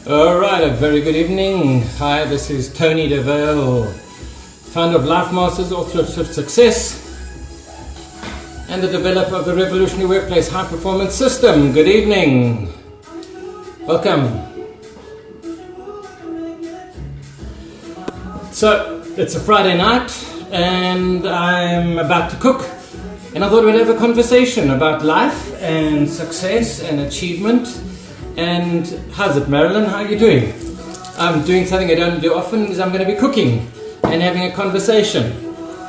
Alright, a very good evening. Hi, this is Tony Dovale, founder of Life Masters, author of Swift Success, and the developer of the Revolutionary Workplace High Performance System. Good evening. Welcome. So, it's a Friday night, and I'm about to cook. And I thought we'd have a conversation about life and success and achievement. And how's it, Marilyn? How are you doing? I'm doing something I don't do often, is I'm going to be cooking and having a conversation.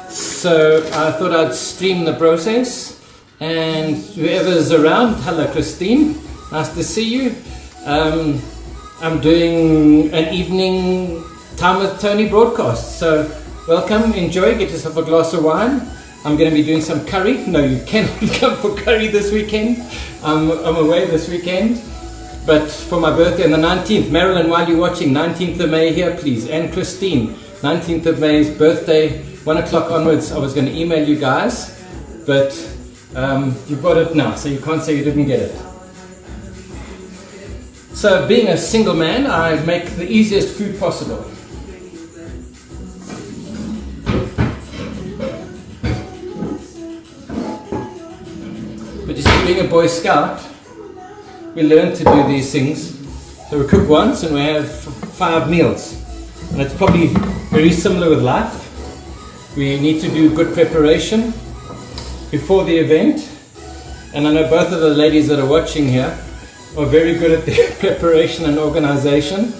So I thought I'd stream the process. And whoever's around, hello Christine, nice to see you. I'm doing an evening Time with Tony broadcast. So welcome, enjoy, get yourself a glass of wine. I'm going to be doing some curry. No, you cannot come for curry this weekend. I'm away this weekend. But for my birthday on the 19th, Marilyn, while you're watching, 19th of May here, please. And Christine, 19th of May's birthday, 1 o'clock onwards. I was going to email you guys, but you've got it now, so you can't say you didn't get it. So being a single man, I make the easiest food possible. But you see, being a Boy Scout, we learn to do these things. So we cook once and we have 5 meals. And it's probably very similar with life. We need to do good preparation before the event. And I know both of the ladies that are watching here are very good at their preparation and organization.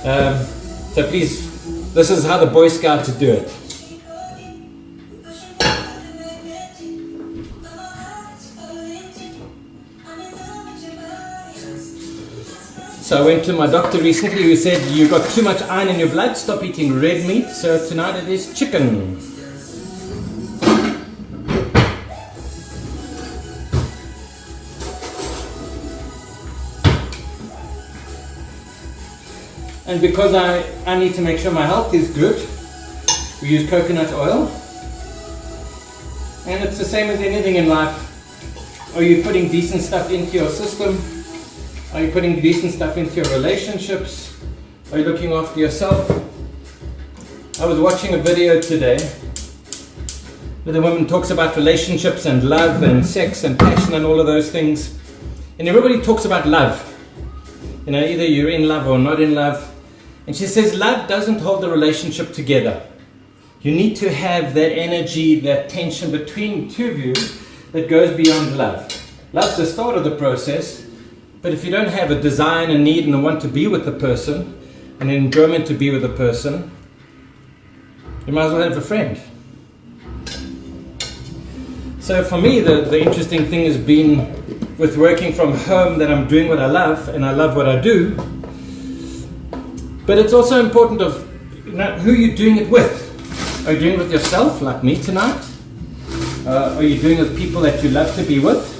So please, this is how the Boy Scouts do it. So I went to my doctor recently who said, you've got too much iron in your blood, stop eating red meat. So tonight it is chicken. And because I need to make sure my health is good, we use coconut oil. And it's the same as anything in life. Are you putting decent stuff into your system? Are you putting decent stuff into your relationships? Are you looking after yourself? I was watching a video today where the woman talks about relationships and love and sex and passion and all of those things. And everybody talks about love. You know, either you're in love or not in love. And she says love doesn't hold the relationship together. You need to have that energy, that tension between two of you that goes beyond love. Love's the start of the process. But if you don't have a desire and a need and a want to be with the person, and an enjoyment to be with the person, you might as well have a friend. So for me, the interesting thing has been with working from home that I'm doing what I love, and I love what I do. But it's also important of who you're doing it with. Are you doing it with yourself, like me tonight? Are you doing it with people that you love to be with?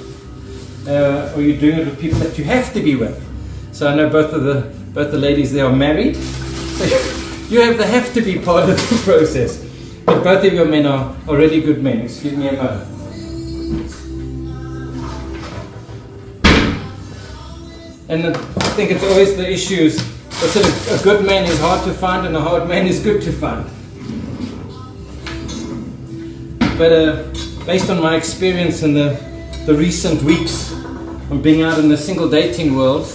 Or you're doing it with people that you have to be with. So I know both the ladies there are married. So you have the have to be part of the process. But both of your men are really good men. Excuse me a moment. And I think it's always the issues. A good man is hard to find and a hard man is good to find. But based on my experience in the recent weeks of being out in the single dating world,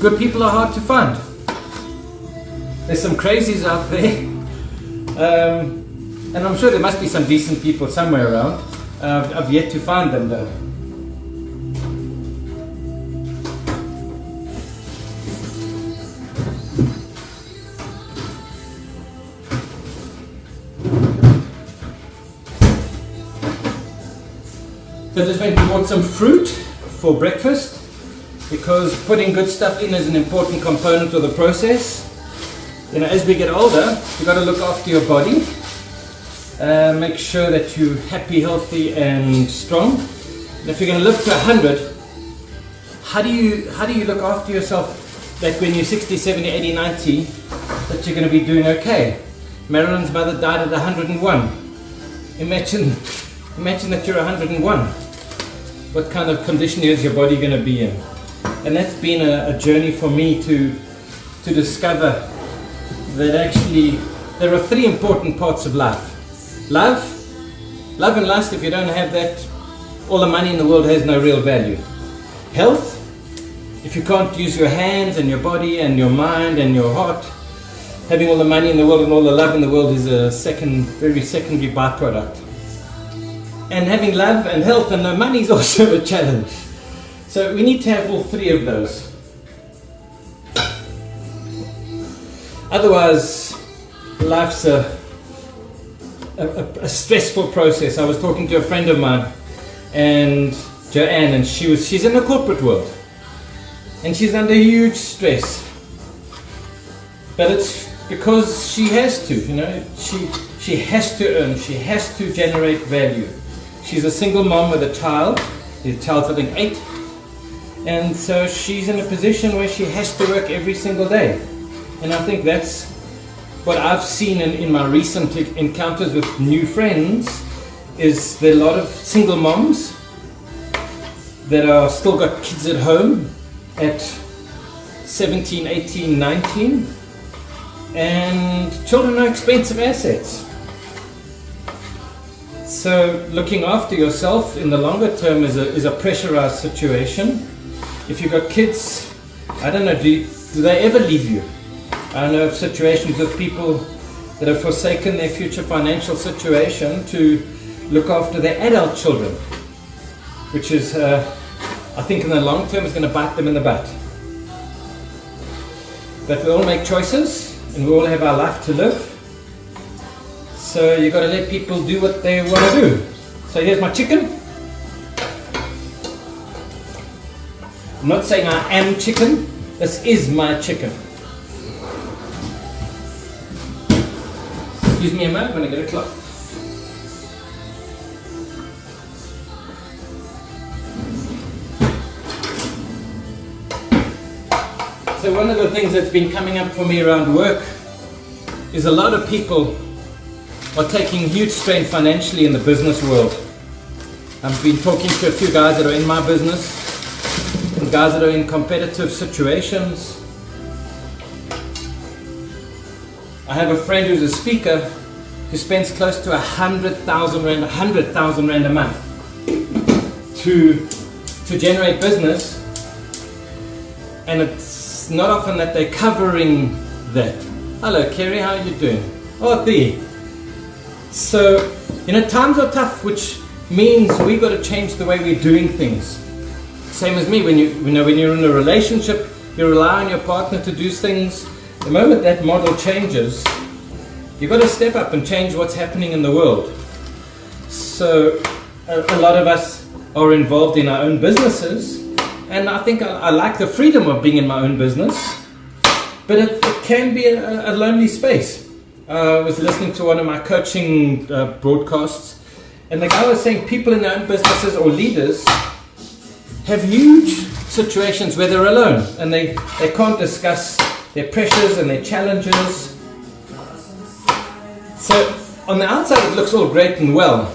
good people are hard to find. There's some crazies out there, and I'm sure there must be some decent people somewhere around. I've yet to find them though. So I just went and bought some fruit for breakfast, because putting good stuff in is an important component of the process. You know, as we get older, you've got to look after your body, make sure that you're happy, healthy and strong. And if you're going to live to 100, how do you look after yourself that when you're 60, 70, 80, 90, that you're going to be doing okay? Marilyn's mother died at 101. Imagine that you're 101. What kind of condition is your body going to be in? And that's been a journey for me to discover that actually there are three important parts of life. Love and lust. If you don't have that, all the money in the world has no real value. Health. If you can't use your hands and your body and your mind and your heart, having all the money in the world and all the love in the world is a very secondary byproduct. And having love and health and no money is also a challenge. So we need to have all three of those. Otherwise, life's a stressful process. I was talking to a friend of mine, and Joanne, and she's in the corporate world, and she's under huge stress. But it's because she has to, she has to earn, she has to generate value. She's a single mom with a child. The child's I think 8. And so she's in a position where she has to work every single day. And I think that's what I've seen in my recent encounters with new friends, is there are a lot of single moms that are still got kids at home at 17, 18, 19. And children are expensive assets. So looking after yourself in the longer term is a pressurized situation. If you've got kids, I don't know, do they ever leave you? I know of situations with people that have forsaken their future financial situation to look after their adult children, which is, I think in the long term is going to bite them in the butt. But we all make choices and we all have our life to live. So you've got to let people do what they want to do. So here's my chicken. I'm not saying I am chicken. This is my chicken. Excuse me a moment, I'm going to get a cloth. So one of the things that's been coming up for me around work is a lot of people are taking huge strain financially in the business world. I've been talking to a few guys that are in my business and guys that are in competitive situations. I have a friend who's a speaker who spends close to 100,000 rand a month to generate business, and it's not often that they're covering that. Hello Kerry, how are you doing? Oh, there. So, times are tough, which means we've got to change the way we're doing things. Same as me, when you're in a relationship, you rely on your partner to do things. The moment that model changes, you've got to step up and change what's happening in the world. So, a lot of us are involved in our own businesses, and I think I like the freedom of being in my own business, but it can be a lonely space. I was listening to one of my coaching broadcasts, and the guy was saying people in their own businesses or leaders have huge situations where they're alone and they can't discuss their pressures and their challenges. So on the outside it looks all great and well,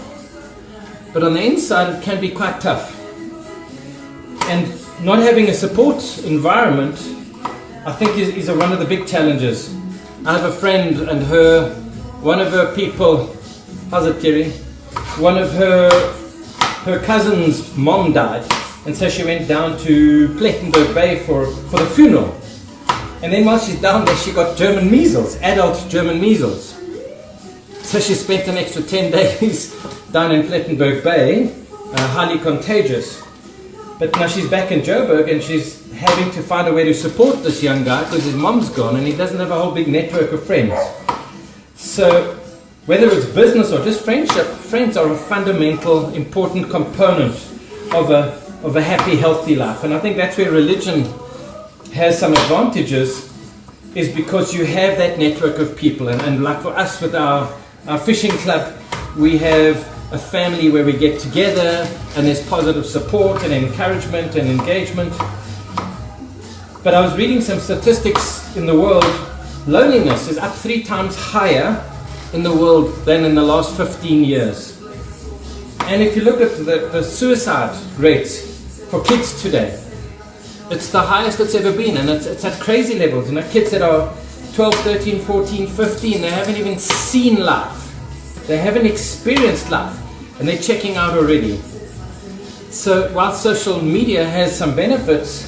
but on the inside it can be quite tough. And not having a support environment, I think is one of the big challenges. I have a friend, and one of her people, how's it Terry? One of her cousin's mom died, and so she went down to Plettenberg Bay for the funeral. And then while she's down there, she got German measles, adult German measles. So she spent an extra 10 days down in Plettenberg Bay, highly contagious. But now she's back in Joburg, and she's having to find a way to support this young guy because his mom's gone and he doesn't have a whole big network of friends. So whether it's business or just friendship, friends are a fundamental, important component of a happy, healthy life. And I think that's where religion has some advantages, is because you have that network of people. And like for us with our fishing club, we have a family where we get together and there's positive support and encouragement and engagement. But I was reading some statistics in the world. Loneliness is up 3 times higher in the world than in the last 15 years. And if you look at the suicide rates for kids today, It's the highest it's ever been, and it's at crazy levels. You know, kids that are 12, 13, 14, 15, they haven't even seen life. They haven't experienced life, and they're checking out already. So while social media has some benefits,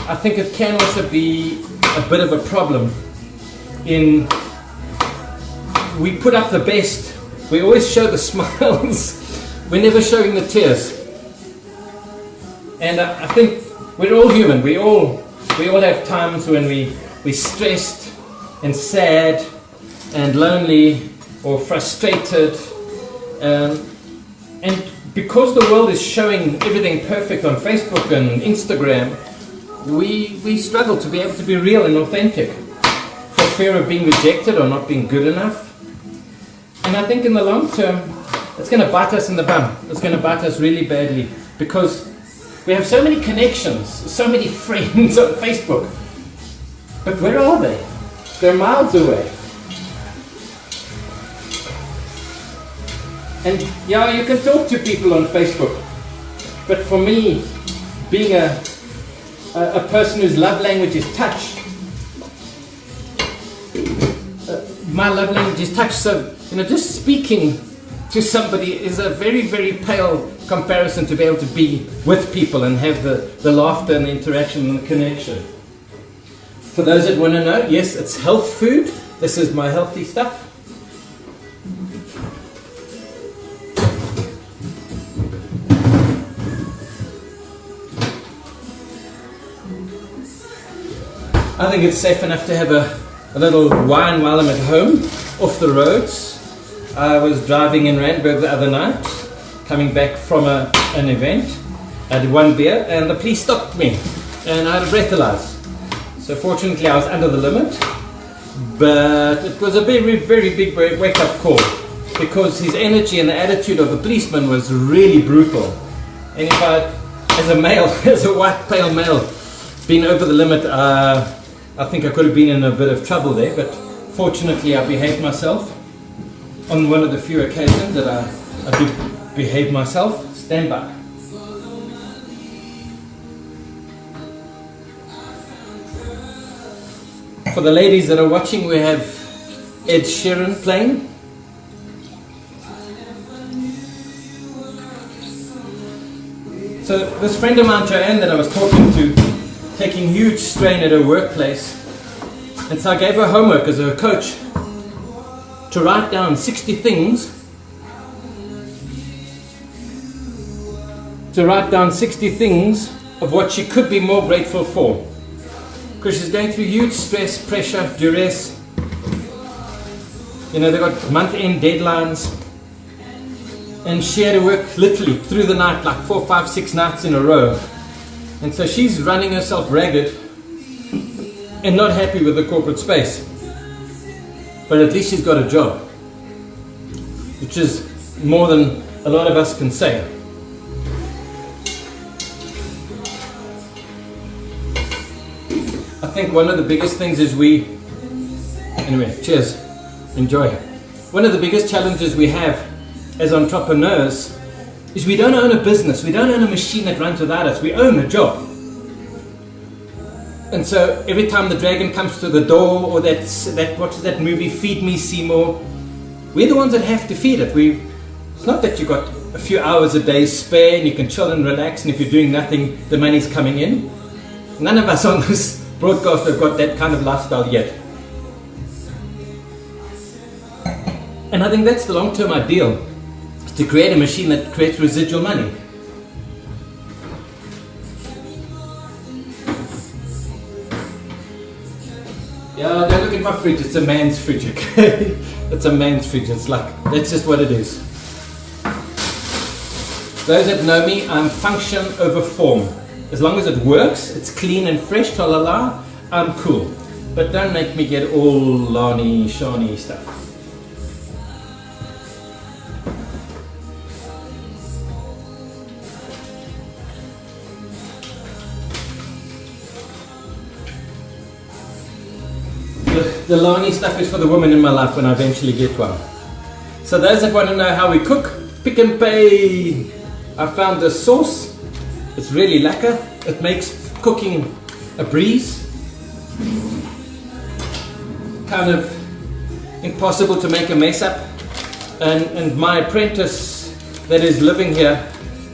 I think it can also be a bit of a problem in we put up the best. We always show the smiles. We're never showing the tears. And I think we're all human. We all have times when we're stressed and sad and lonely or frustrated. And because the world is showing everything perfect on Facebook and Instagram, we struggle to be able to be real and authentic for fear of being rejected or not being good enough. And I think in the long term, it's going to bite us in the bum. It's going to bite us really badly because we have so many connections, so many friends on Facebook. But where are they? They're miles away. And yeah, you can talk to people on Facebook. But for me, being a person whose love language is touch, my love language is touch. So, just speaking to somebody is a very, very pale comparison to be able to be with people and have the laughter and the interaction and the connection. For those that want to know, yes, it's health food. This is my healthy stuff. I think it's safe enough to have a little wine while I'm at home, off the roads. I was driving in Randburg the other night, coming back from an event. I had one beer and the police stopped me and I had a breathalyzer. So fortunately I was under the limit, but it was a very, very big wake-up call because his energy and the attitude of the policeman was really brutal. And if I, as a male, as a white pale male, been over the limit, I think I could have been in a bit of trouble there, but fortunately I behaved myself. On one of the few occasions that I did behave myself. Stand by. For the ladies that are watching, we have Ed Sheeran playing. So this friend of mine, Joanne, that I was talking to, taking huge strain at her workplace, and so I gave her homework as her coach to write down 60 things, of what she could be more grateful for. Because she's going through huge stress, pressure, duress. They've got month-end deadlines. And she had to work literally through the night, like 4, 5, 6 nights in a row. And so she's running herself ragged and not happy with the corporate space. But at least she's got a job, which is more than a lot of us can say. I think one of the biggest things is anyway, cheers, enjoy. One of the biggest challenges we have as entrepreneurs is we don't own a business, we don't own a machine that runs without us, we own a job. And so every time the dragon comes to the door, or what's that movie, Feed Me Seymour, we're the ones that have to feed it. It's not that you've got a few hours a day spare and you can chill and relax, and if you're doing nothing, the money's coming in. None of us on this broadcast have got that kind of lifestyle yet. And I think that's the long-term ideal, is to create a machine that creates residual money. Yeah, don't look at my fridge, it's a man's fridge, okay? It's a man's fridge, that's just what it is. Those that know me, I'm function over form. As long as it works, it's clean and fresh, ta-la-la, I'm cool. But don't make me get all Lani, Shani stuff. The Lani stuff is for the woman in my life when I eventually get one. So those that want to know how we cook, Pick and Pay. I found this sauce. It's really lacquer. It makes cooking a breeze. Kind of impossible to make a mess up. And my apprentice that is living here,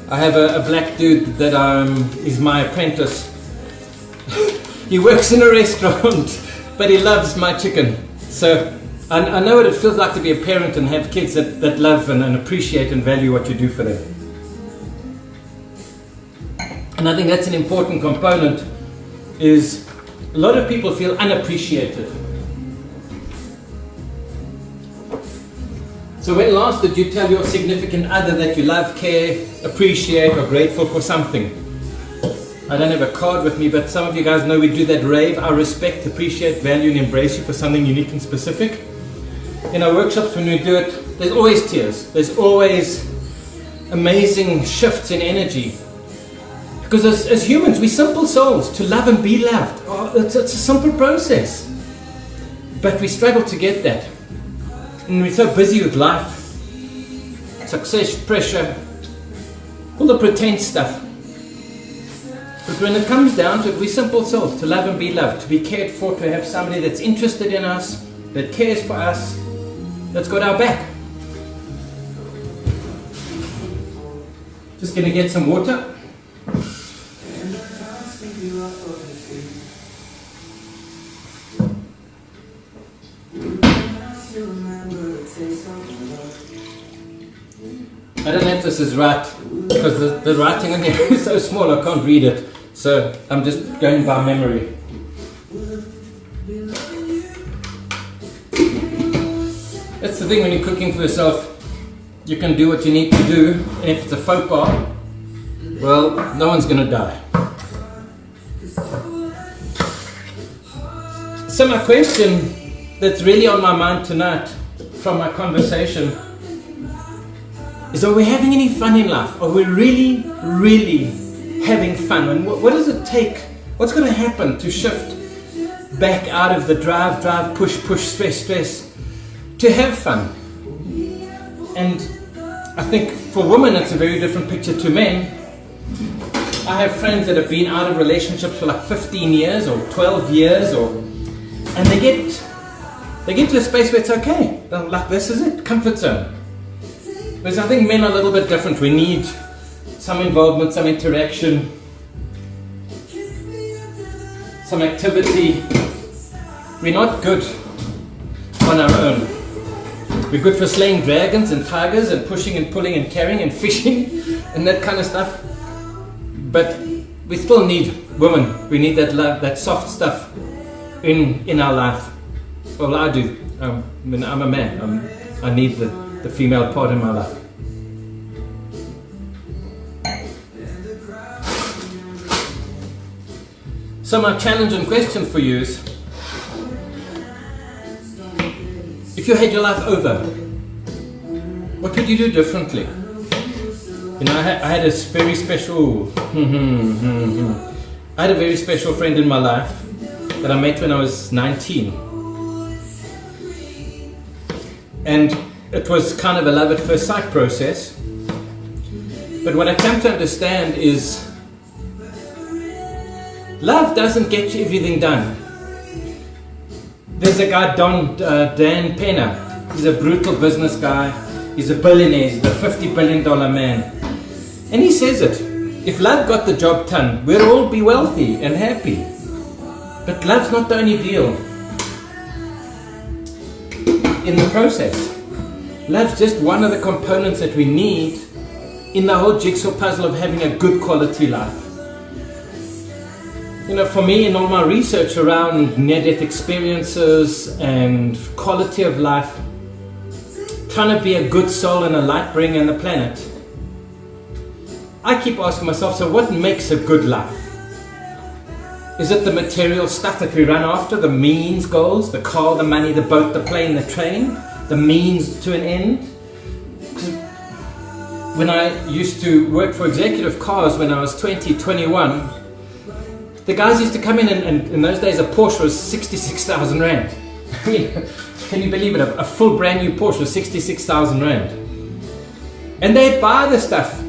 I have a black dude that is my apprentice. He works in a restaurant, but he loves my chicken. So I know what it feels like to be a parent and have kids that love and appreciate and value what you do for them. And I think that's an important component, is a lot of people feel unappreciated. So when last did you tell your significant other that you love, care, appreciate, or grateful for something? I don't have a card with me, but some of you guys know we do that rave. I respect, appreciate, value, and embrace you for something unique and specific. In our workshops, when we do it, there's always tears. There's always amazing shifts in energy. Because as humans, we're simple souls. To love and be loved, it's a simple process. But we struggle to get that. And we're so busy with life, success, pressure, all the pretense stuff. But when it comes down to it, we're simple souls, to love and be loved, to be cared for, to have somebody that's interested in us, that cares for us, that's got our back. Just going to get some water. I don't know if this is right, because the writing on here is so small I can't read it. So I'm just going by memory. That's the thing when you're cooking for yourself. You can do what you need to do, and if it's a faux pas, well, no one's going to die. So my question that's really on my mind tonight from my conversation is, are we having any fun in life? Are we really, really having fun? And what does it take? What's going to happen to shift back out of the drive, push, stress, to have fun? And I think for women it's a very different picture to men. I have friends that have been out of relationships for like 15 years or 12 years, and they get to a space where it's okay. They're like, this is it, comfort zone. Whereas I think men are a little bit different. We need some involvement, some interaction, some activity. We're not good on our own. We're good for slaying dragons and tigers and pushing and pulling and carrying and fishing and that kind of stuff. But we still need women. We need that love, that soft stuff in our life. Well, I do. I'm a man. I need the female part in my life. So my challenge and question for you is, if you had your life over, what would you do differently? You know, I had a very special I had a very special friend in my life that I met when I was 19. And it was kind of a love at first sight process. But what I come to understand is, love doesn't get you everything done. There's a guy, Dan Penner. He's a brutal business guy. He's a billionaire. He's the $50 billion man. And he says it. If love got the job done, we'd all be wealthy and happy. But love's not the only deal in the process. Love's just one of the components that we need in the whole jigsaw puzzle of having a good quality life. You know, for me, in all my research around near-death experiences and quality of life, trying to be a good soul and a light bringer on the planet, I keep asking myself, so what makes a good life? Is it the material stuff that we run after, the means goals, the car, the money, the boat, the plane, the train, the means to an end? When I used to work for executive cars when I was 20, 21, the guys used to come in and in those days a Porsche was 66,000 Rand. I mean, can you believe it? A full brand new Porsche was 66,000 Rand. And they'd buy the stuff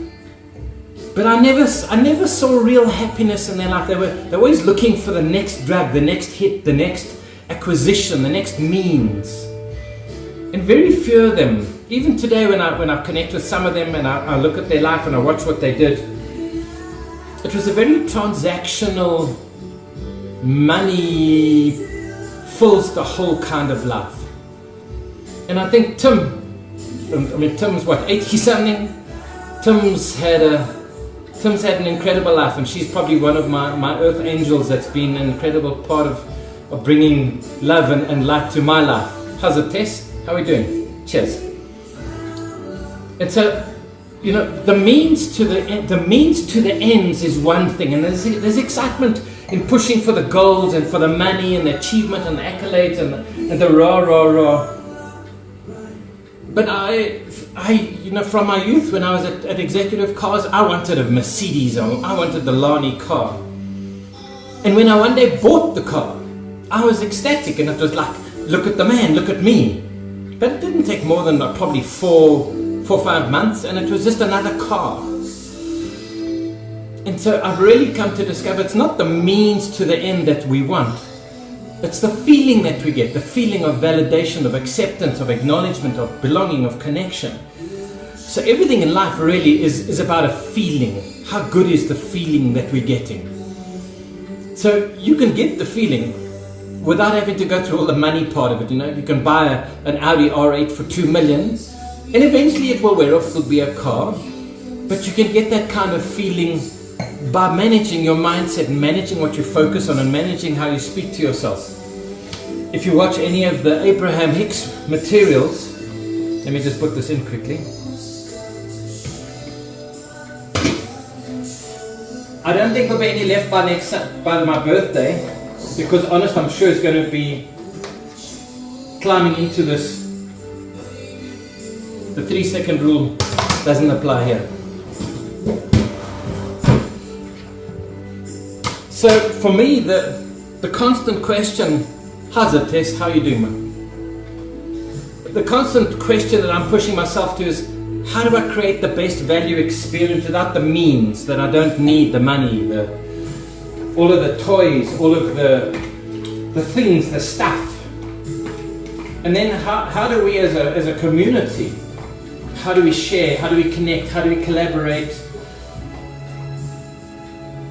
But I never saw real happiness in their life. They're always looking for the next drug, the next hit, the next acquisition, the next means. And very few of them, even today when I connect with some of them and I look at their life and I watch what they did, it was a very transactional, money fills the whole kind of life. And I think Tim's what, 80 something? Tim's had an incredible life, and she's probably one of my earth angels that's been an incredible part of bringing love and light to my life. How's it, Tess? How are we doing? Cheers. And so, the means to the ends is one thing, and there's excitement in pushing for the goals and for the money and the achievement and the accolades and the rah. But I from my youth, when I was at Executive Cars, I wanted a Mercedes, or I wanted the Lani car. And when I one day bought the car, I was ecstatic, and it was like, look at the man, look at me. But it didn't take more than probably 4 or 5 months, and it was just another car. And so I've really come to discover it's not the means to the end that we want. It's the feeling that we get, the feeling of validation, of acceptance, of acknowledgement, of belonging, of connection. So everything in life really is about a feeling. How good is the feeling that we're getting? So you can get the feeling without having to go through all the money part of it. You can buy an Audi R8 for 2 million, and eventually it will wear off, it'll be a car. But you can get that kind of feeling by managing your mindset, managing what you focus on, and managing how you speak to yourself. If you watch any of the Abraham Hicks materials, let me just put this in quickly. I don't think there'll be any left by my birthday, because honest, I'm sure it's going to be climbing into this. The 3-second rule doesn't apply here. So for me, the constant question, how's it, Tess? How are you doing, man? The constant question that I'm pushing myself to is, how do I create the best value experience without the means, that I don't need the money, all of the toys, all of the things, the stuff. And then how do we as a community, how do we share, how do we connect, how do we collaborate?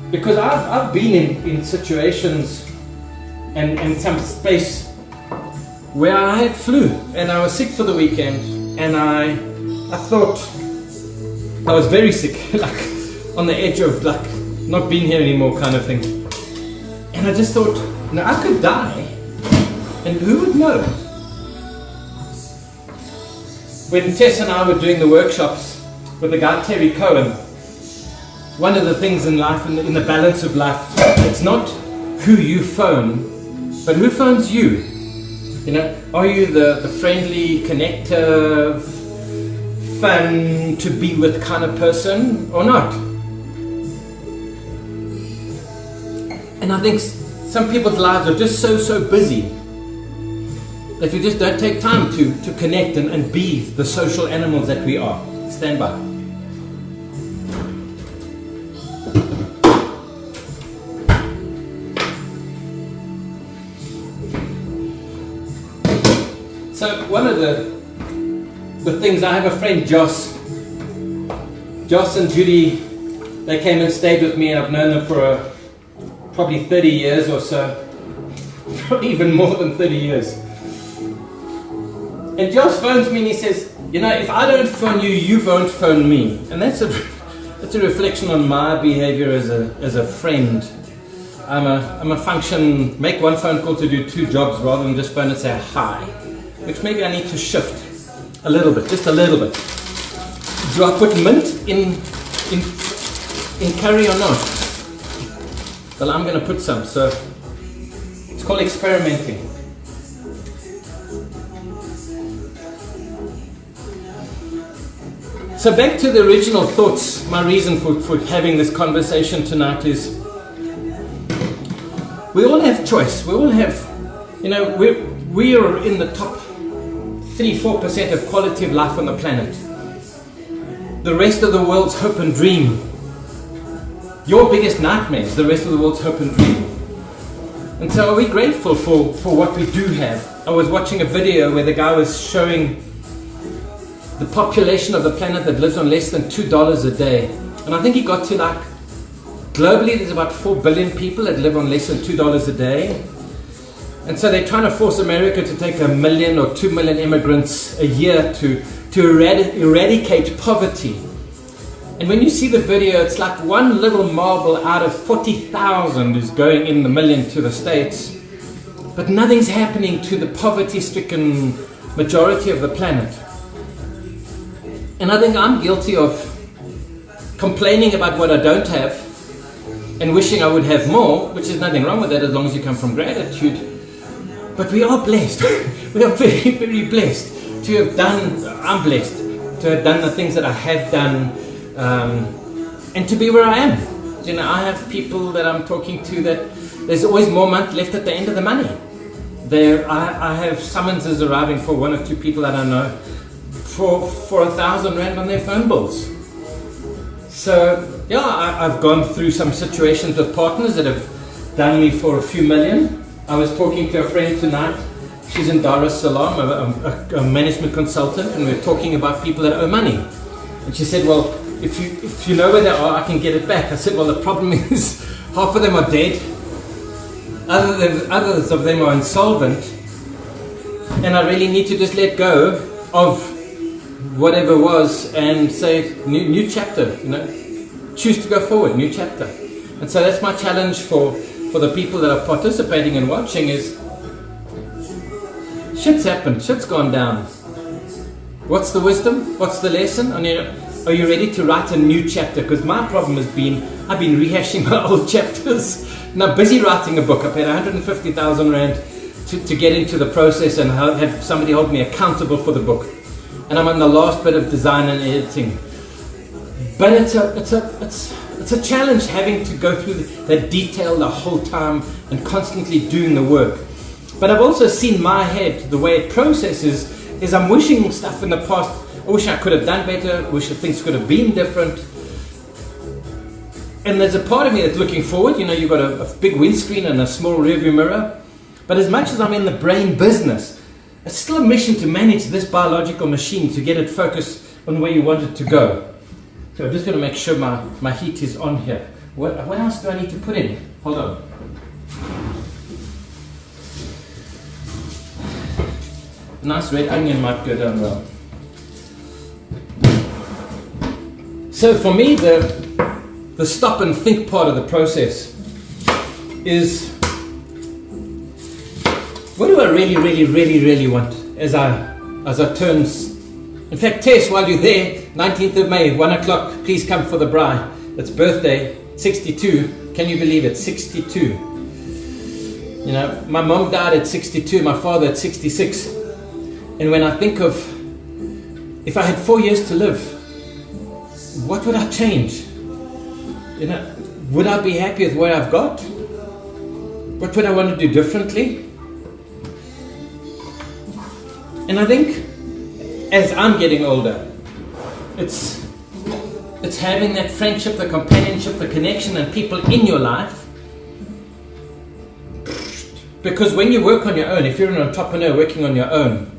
Because I've been in situations and some space where I had flu and I was sick for the weekend, and I thought I was very sick, like on the edge of like not being here anymore kind of thing. And I just thought, I could die, and who would know? When Tess and I were doing the workshops with the guy Terry Cohen, one of the things in life, in the balance of life, it's not who you phone, but who phones you. Are you the friendly, connective, fun to be with kind of person or not? And I think some people's lives are just so busy that we just don't take time to connect and be the social animals that we are. Stand by. So one of the things, I have a friend, Joss and Judy, they came and stayed with me, and I've known them for probably 30 years or so, probably even more than 30 years. And Joss phones me and he says, if I don't phone you, you won't phone me. And that's a reflection on my behavior as a friend. I'm a function, make one phone call to do 2 jobs rather than just phone and say hi, which maybe I need to shift a little bit, just a little bit. Do I put mint in curry or not? Well, I'm going to put some, so it's called experimenting. So back to the original thoughts, my reason for having this conversation tonight is, we all have choice. We all have, we are in the top 3-4% of quality of life on the planet. The rest of the world's hope and dream your biggest nightmares, the rest of the world's hope and dream. And so are we grateful for what we do have? I was watching a video where the guy was showing the population of the planet that lives on less than $2 a day. And I think he got to like, globally there's about 4 billion people that live on less than $2 a day. And so they're trying to force America to take 1 million or 2 million immigrants a year to eradicate poverty. And when you see the video, it's like one little marble out of 40,000 is going in the million to the States. But nothing's happening to the poverty-stricken majority of the planet. And I think I'm guilty of complaining about what I don't have and wishing I would have more, which is nothing wrong with that as long as you come from gratitude. But we are blessed. We are very, very blessed to have done, I'm blessed to have done the things that I have done, and to be where I am. You know, I have people that I'm talking to that there's always more month left at the end of the money. I have summonses arriving for 1 or 2 people that I know for 1,000 rand on their phone bills. So yeah, I've gone through some situations with partners that have done me for a few million. I was talking to a friend tonight. She's in Dar es Salaam, a management consultant, and we're talking about people that owe money. And she said, well, if you know where they are, I can get it back. I said, well, the problem is half of them are dead. Others of them are insolvent. And I really need to just let go of whatever was and say, new chapter, you know, choose to go forward, new chapter. And so that's my challenge for the people that are participating and watching is, shit's happened, shit's gone down. What's the wisdom? What's the lesson? Are you ready to write a new chapter? Because my problem has been, I've been rehashing my old chapters. And I'm busy writing a book. I paid 150,000 rand to get into the process and have somebody hold me accountable for the book. And I'm on the last bit of design and editing. But it's a challenge having to go through that detail the whole time and constantly doing the work. But I've also seen my head, the way it processes, is I'm wishing stuff in the past. I wish I could have done better. I wish things could have been different. And there's a part of me that's looking forward. You know, you've got a big windscreen and a small rearview mirror. But as much as I'm in the brain business, it's still a mission to manage this biological machine to get it focused on where you want it to go. So I'm just going to make sure my heat is on here. What else do I need to put in? Hold on. Nice red onion might go down well. So for me, the stop and think part of the process is, what do I really, really, really, really want as I turn. In fact, Tess, while you're there, 19th of May, 1 o'clock, please come for the bride. It's birthday, 62. Can you believe it? 62. You know, my mom died at 62, my father at 66. And when I think of, if I had 4 years to live, what would I change? You know, would I be happy with what I've got? What would I want to do differently? And I think, as I'm getting older, it's having that friendship, the companionship, the connection, and people in your life. Because when you work on your own, if you're an entrepreneur working on your own,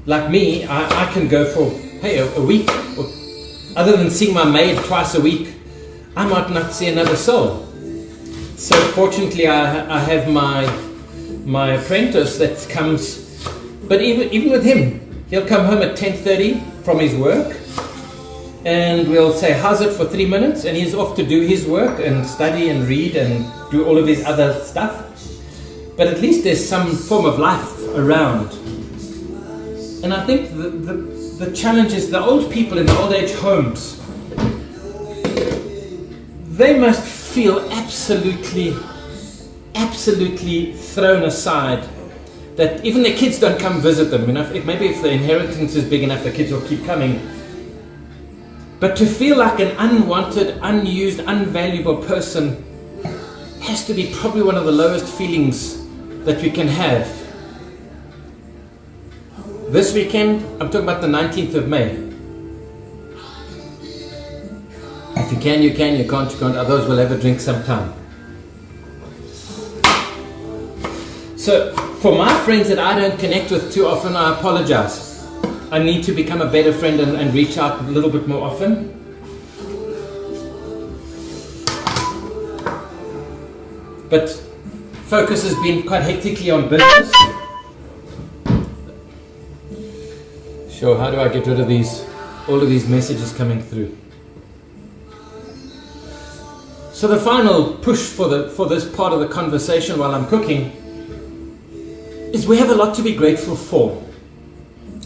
like me, I can go for, hey, a week, or other than seeing my maid twice a week, I might not see another soul. So fortunately, I have my apprentice that comes, but even with him, he'll come home at 10:30 from his work, and we'll say, how's it for 3 minutes? And he's off to do his work and study and read and do all of his other stuff. But at least there's some form of life around. And I think the challenge is the old people in the old age homes, they must feel absolutely thrown aside. That even their kids don't come visit them. You know, maybe if the inheritance is big enough, the kids will keep coming. But to feel like an unwanted, unused, unvaluable person has to be probably one of the lowest feelings that we can have. This weekend, I'm talking about the 19th of May. If you can, you can. You can't, you can't. Others will have a drink sometime. So, for my friends that I don't connect with too often, I apologize. I need to become a better friend and reach out a little bit more often. But focus has been quite hectically on business. Sure, how do I get rid of all of these messages coming through? So the final push for this part of the conversation while I'm cooking is we have a lot to be grateful for.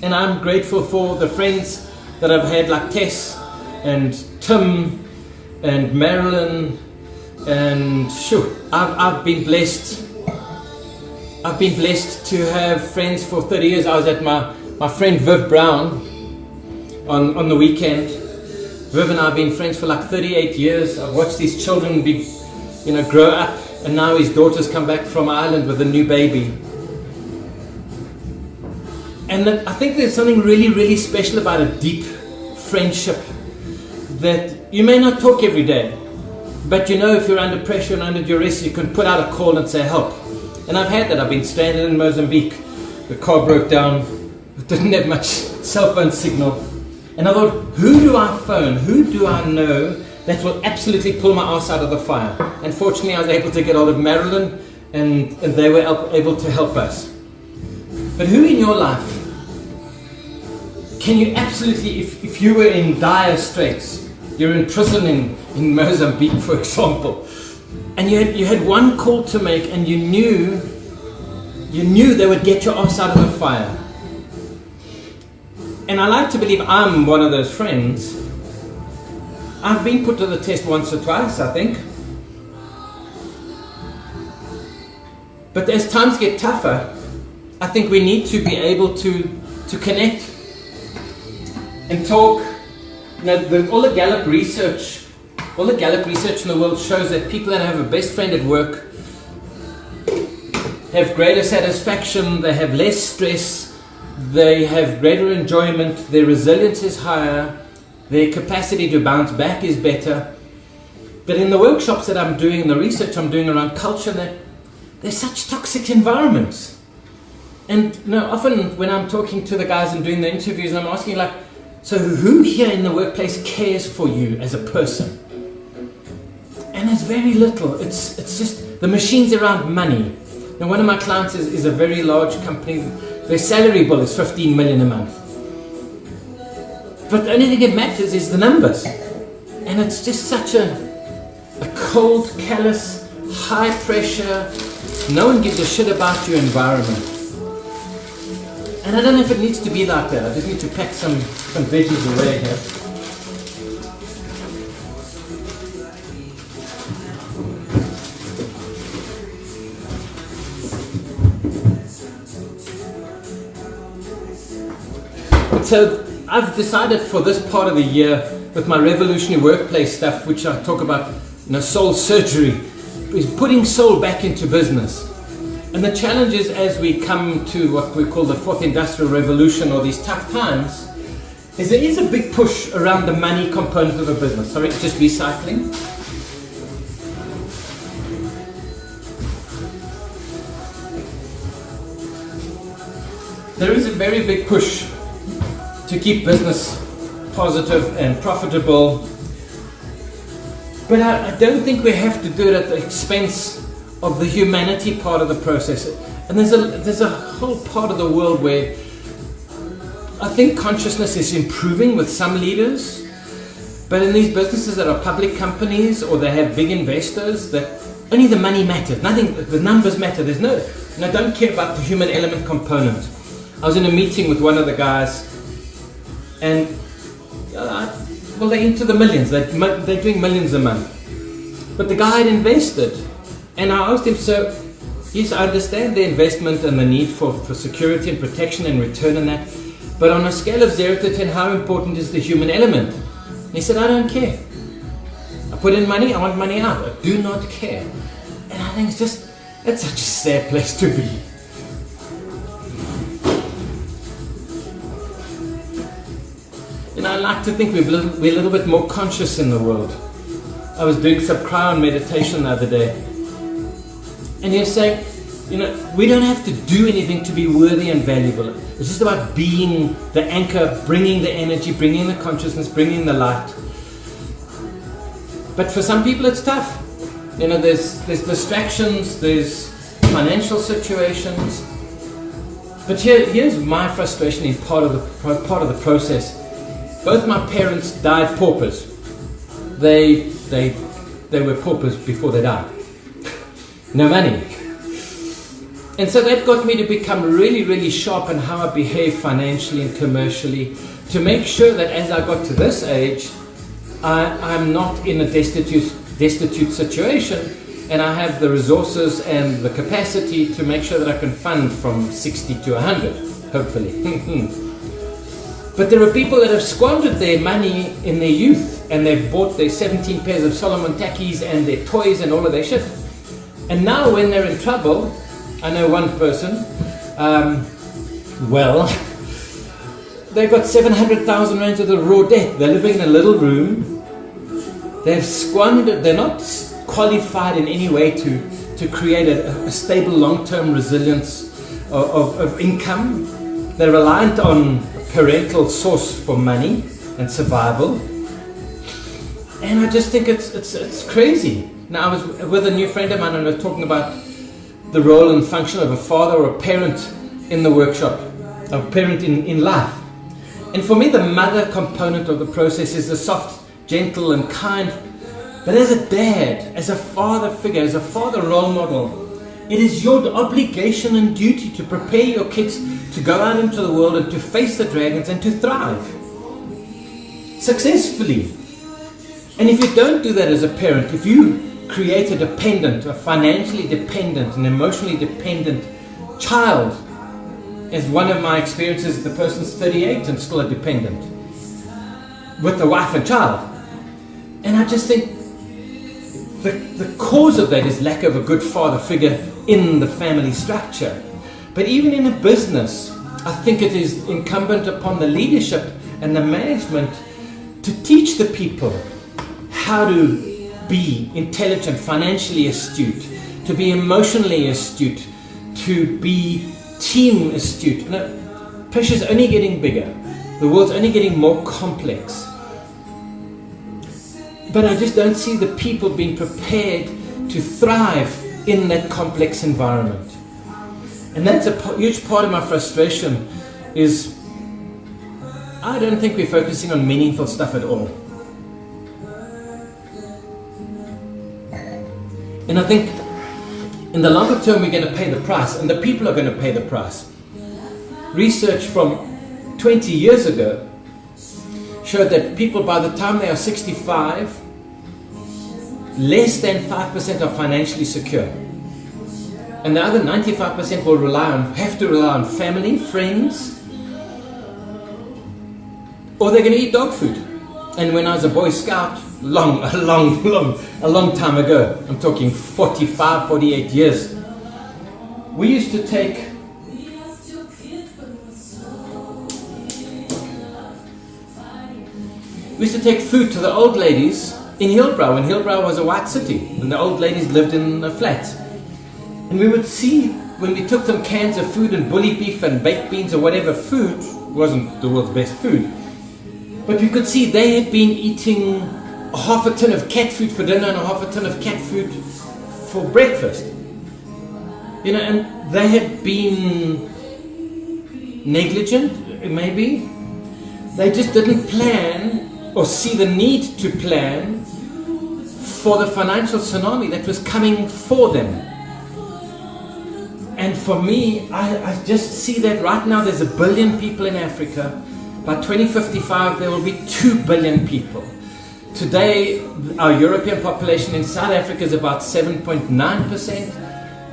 And I'm grateful for the friends that I've had, like Tess and Tim and Marilyn, and sure, I've been blessed. I've been blessed to have friends for 30 years. I was at my friend Viv Brown on the weekend. Viv and I have been friends for like 38 years. I've watched these children grow up, and now his daughter's come back from Ireland with a new baby. And I think there's something really, really special about a deep friendship, that you may not talk every day, but you know if you're under pressure and under duress, you can put out a call and say help. And I've had that. I've been stranded in Mozambique. The car broke down. It didn't have much cell phone signal. And I thought, who do I phone? Who do I know that will absolutely pull my ass out of the fire? And fortunately, I was able to get hold of Marilyn, and they were able to help us. But who in your life can you absolutely, if you were in dire straits, you're in prison in Mozambique, for example, and you had one call to make, and you knew they would get your ass out of the fire. And I like to believe I'm one of those friends. I've been put to the test once or twice, I think. But as times get tougher, I think we need to be able to connect and talk. All the Gallup research in the world shows that people that have a best friend at work have greater satisfaction, they have less stress, they have greater enjoyment, their resilience is higher, their capacity to bounce back is better. But in the workshops that I'm doing, and the research I'm doing around culture, there's such toxic environments. And often when I'm talking to the guys and doing the interviews, I'm asking so who here in the workplace cares for you as a person? And it's very little. It's just the machines around money. Now, one of my clients is a very large company. Their salary bill is 15 million a month. But the only thing that matters is the numbers. And it's just such a cold, callous, high pressure, no one gives a shit about your environment. And I don't know if it needs to be like that. I just need to pack some veggies away here. So I've decided for this part of the year, with my revolutionary workplace stuff, which I talk about, soul surgery, is putting soul back into business. And the challenge is, as we come to what we call the fourth industrial revolution, or these tough times, is there is a big push around the money component of a business. Sorry, just recycling. There is a very big push to keep business positive and profitable. But I don't think we have to do it at the expense of the humanity part of the process. And there's a whole part of the world where I think consciousness is improving with some leaders, but in these businesses that are public companies or they have big investors, that only the money matters, nothing, the numbers matter. There's and I don't care about the human element component. I was in a meeting with one of the guys, and they're into the millions, they're doing millions a month. But the guy had invested, and I asked him, so yes, I understand the investment and the need for security and protection and return on that, but on a scale of 0 to 10, how important is the human element? And he said, I don't care. I put in money, I want money out. I do not care. And I think it's such a sad place to be. I like to think we're a little bit more conscious in the world. I was doing some crown meditation the other day, and he was saying, we don't have to do anything to be worthy and valuable. It's just about being the anchor, bringing the energy, bringing the consciousness, bringing the light. But for some people it's tough. There's distractions, there's financial situations. But here's my frustration in part of the process. Both my parents died paupers. They were paupers before they died. No money. And so that got me to become really, really sharp on how I behave financially and commercially, to make sure that as I got to this age, I'm not in a destitute situation, and I have the resources and the capacity to make sure that I can fund from 60 to 100, hopefully. But there are people that have squandered their money in their youth, and they've bought their 17 pairs of Solomon Takis and their toys and all of their shit. And now when they're in trouble, I know one person, they've got 700,000 rands of the raw debt. They're living in a little room. They've squandered, they're not qualified in any way to create a stable long-term resilience of income. They're reliant on a parental source for money and survival. And I just think it's crazy. Now, I was with a new friend of mine and we were talking about the role and function of a father or a parent in the workshop, a parent in life. And for me, the mother component of the process is the soft, gentle and kind. But as a dad, as a father figure, as a father role model, it is your obligation and duty to prepare your kids to go out into the world and to face the dragons and to thrive successfully. And if you don't do that as a parent, if you create a dependent, a financially dependent, an emotionally dependent child, as one of my experiences, the person's 38 and still a dependent with a wife and child. And I just think the cause of that is lack of a good father figure in the family structure. But even in a business, I think it is incumbent upon the leadership and the management to teach the people how to be intelligent, financially astute, to be emotionally astute, to be team astute. Pressure's only getting bigger. The world's only getting more complex. But I just don't see the people being prepared to thrive in that complex environment. And that's a huge part of my frustration is I don't think we're focusing on meaningful stuff at all. And I think in the longer term we're going to pay the price, and the people are going to pay the price. Research from 20 years ago showed that people by the time they are 65, less than 5% are financially secure. And the other 95% will have to rely on family, friends, or they're going to eat dog food. And when I was a Boy Scout, a long time ago, I'm talking 45, 48 years, we used to take food to the old ladies in Hillbrow, when Hillbrow was a white city, and the old ladies lived in a flat. And we would see, when we took them cans of food and bully beef and baked beans or whatever food, wasn't the world's best food, but we could see they had been eating a half a tin of cat food for dinner and a half a tin of cat food for breakfast. And they had been negligent, maybe. They just didn't plan or see the need to plan for the financial tsunami that was coming for them. And for me, I just see that right now there's 1 billion people in Africa. By 2055 there will be 2 billion people. Today our European population in South Africa is about 7.9%.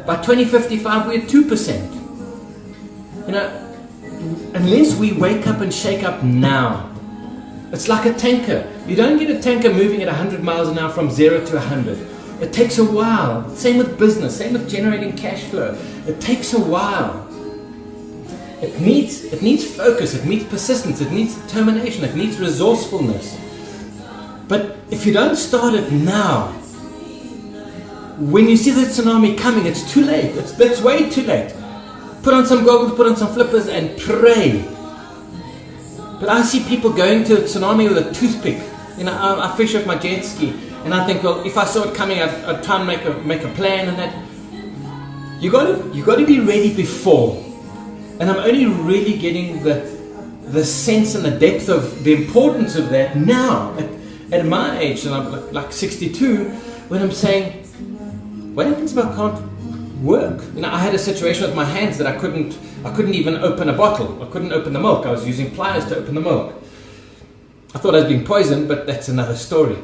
By 2055 we're 2%. Unless we wake up and shake up now, it's like a tanker. You don't get a tanker moving at 100 miles an hour from 0 to 100. It takes a while. Same with business, same with generating cash flow. It takes a while. It needs focus, it needs persistence, it needs determination, it needs resourcefulness. But if you don't start it now, when you see the tsunami coming, it's too late. That's way too late. Put on some goggles, put on some flippers, and pray. But I see people going to a tsunami with a toothpick. You know, I fish with my jet ski, and I think, well, if I saw it coming, I'd try and make a plan, and that. You got to be ready before. And I'm only really getting the sense and the depth of the importance of that now, at my age, and I'm like 62, when I'm saying, what happens if I can't work? You know, I had a situation with my hands that I couldn't even open a bottle. I couldn't open the milk. I was using pliers to open the milk. I thought I was being poisoned, but that's another story.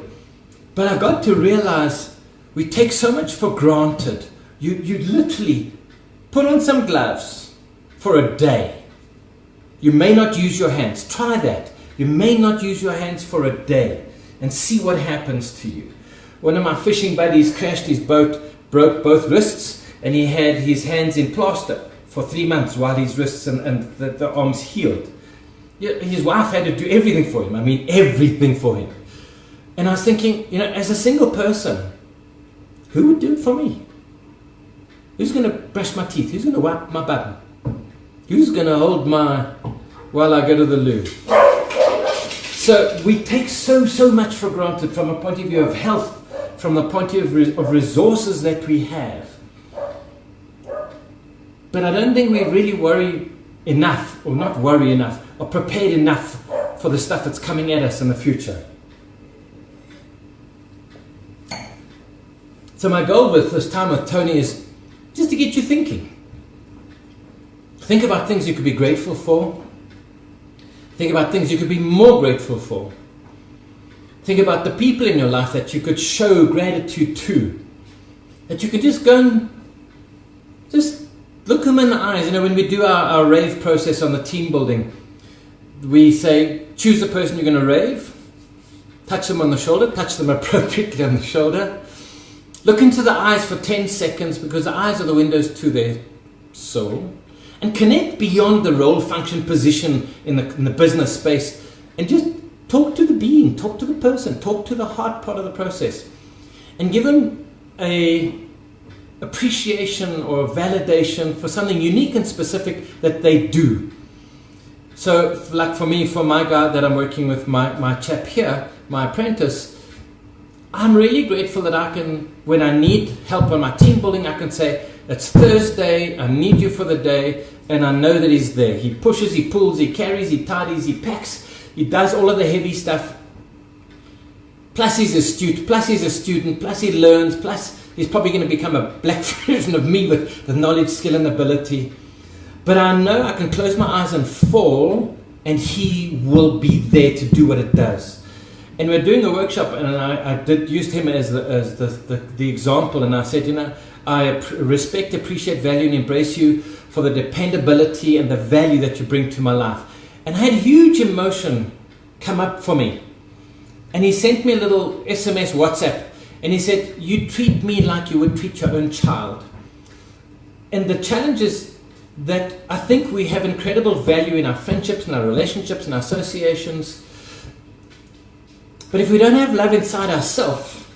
But I got to realize we take so much for granted. You literally put on some gloves for a day. You may not use your hands. Try that. You may not use your hands for a day and see what happens to you. One of my fishing buddies crashed his boat, broke both wrists, and he had his hands in plaster for 3 months while his wrists and the arms healed. His wife had to do everything for him. I mean, everything for him. And I was thinking, you know, as a single person, who would do it for me? Who's going to brush my teeth? Who's going to wipe my bum? Who's going to hold while I go to the loo? So we take so much for granted from a point of view of health, from the point of view of resources that we have. But I don't think we really worry enough, or not worry enough, or prepared enough for the stuff that's coming at us in the future. So my goal with this time with Tony is just to get you thinking. Think about things you could be grateful for. Think about things you could be more grateful for. Think about the people in your life that you could show gratitude to. That you could just go and just look them in the eyes. You know, when we do our rave process on the team building, we say, choose the person you're going to rave. Touch them on the shoulder. Touch them appropriately on the shoulder. Look into the eyes for 10 seconds, because the eyes are the windows to their soul. And connect beyond the role, function, position in the business space. And just talk to the being, talk to the person, talk to the heart part of the process. And give them a appreciation or validation for something unique and specific that they do. So, like for me, for my guy that I'm working with, my chap here, my apprentice, I'm really grateful that I can, when I need help on my team building, I can say, it's Thursday, I need you for the day, and I know that he's there. He pushes, he pulls, he carries, he tidies, he packs, he does all of the heavy stuff. Plus he's astute, plus he's a student, plus he learns, plus he's probably going to become a black version of me with the knowledge, skill, and ability. But I know I can close my eyes and fall, and he will be there to do what it does. And we're doing a workshop, and I used him as the example, and I said, you know, I respect, appreciate, value, and embrace you for the dependability and the value that you bring to my life. And I had huge emotion come up for me. And he sent me a little SMS, WhatsApp, and he said, you treat me like you would treat your own child. And the challenge is that I think we have incredible value in our friendships, in our relationships, in our associations. But if we don't have love inside ourselves,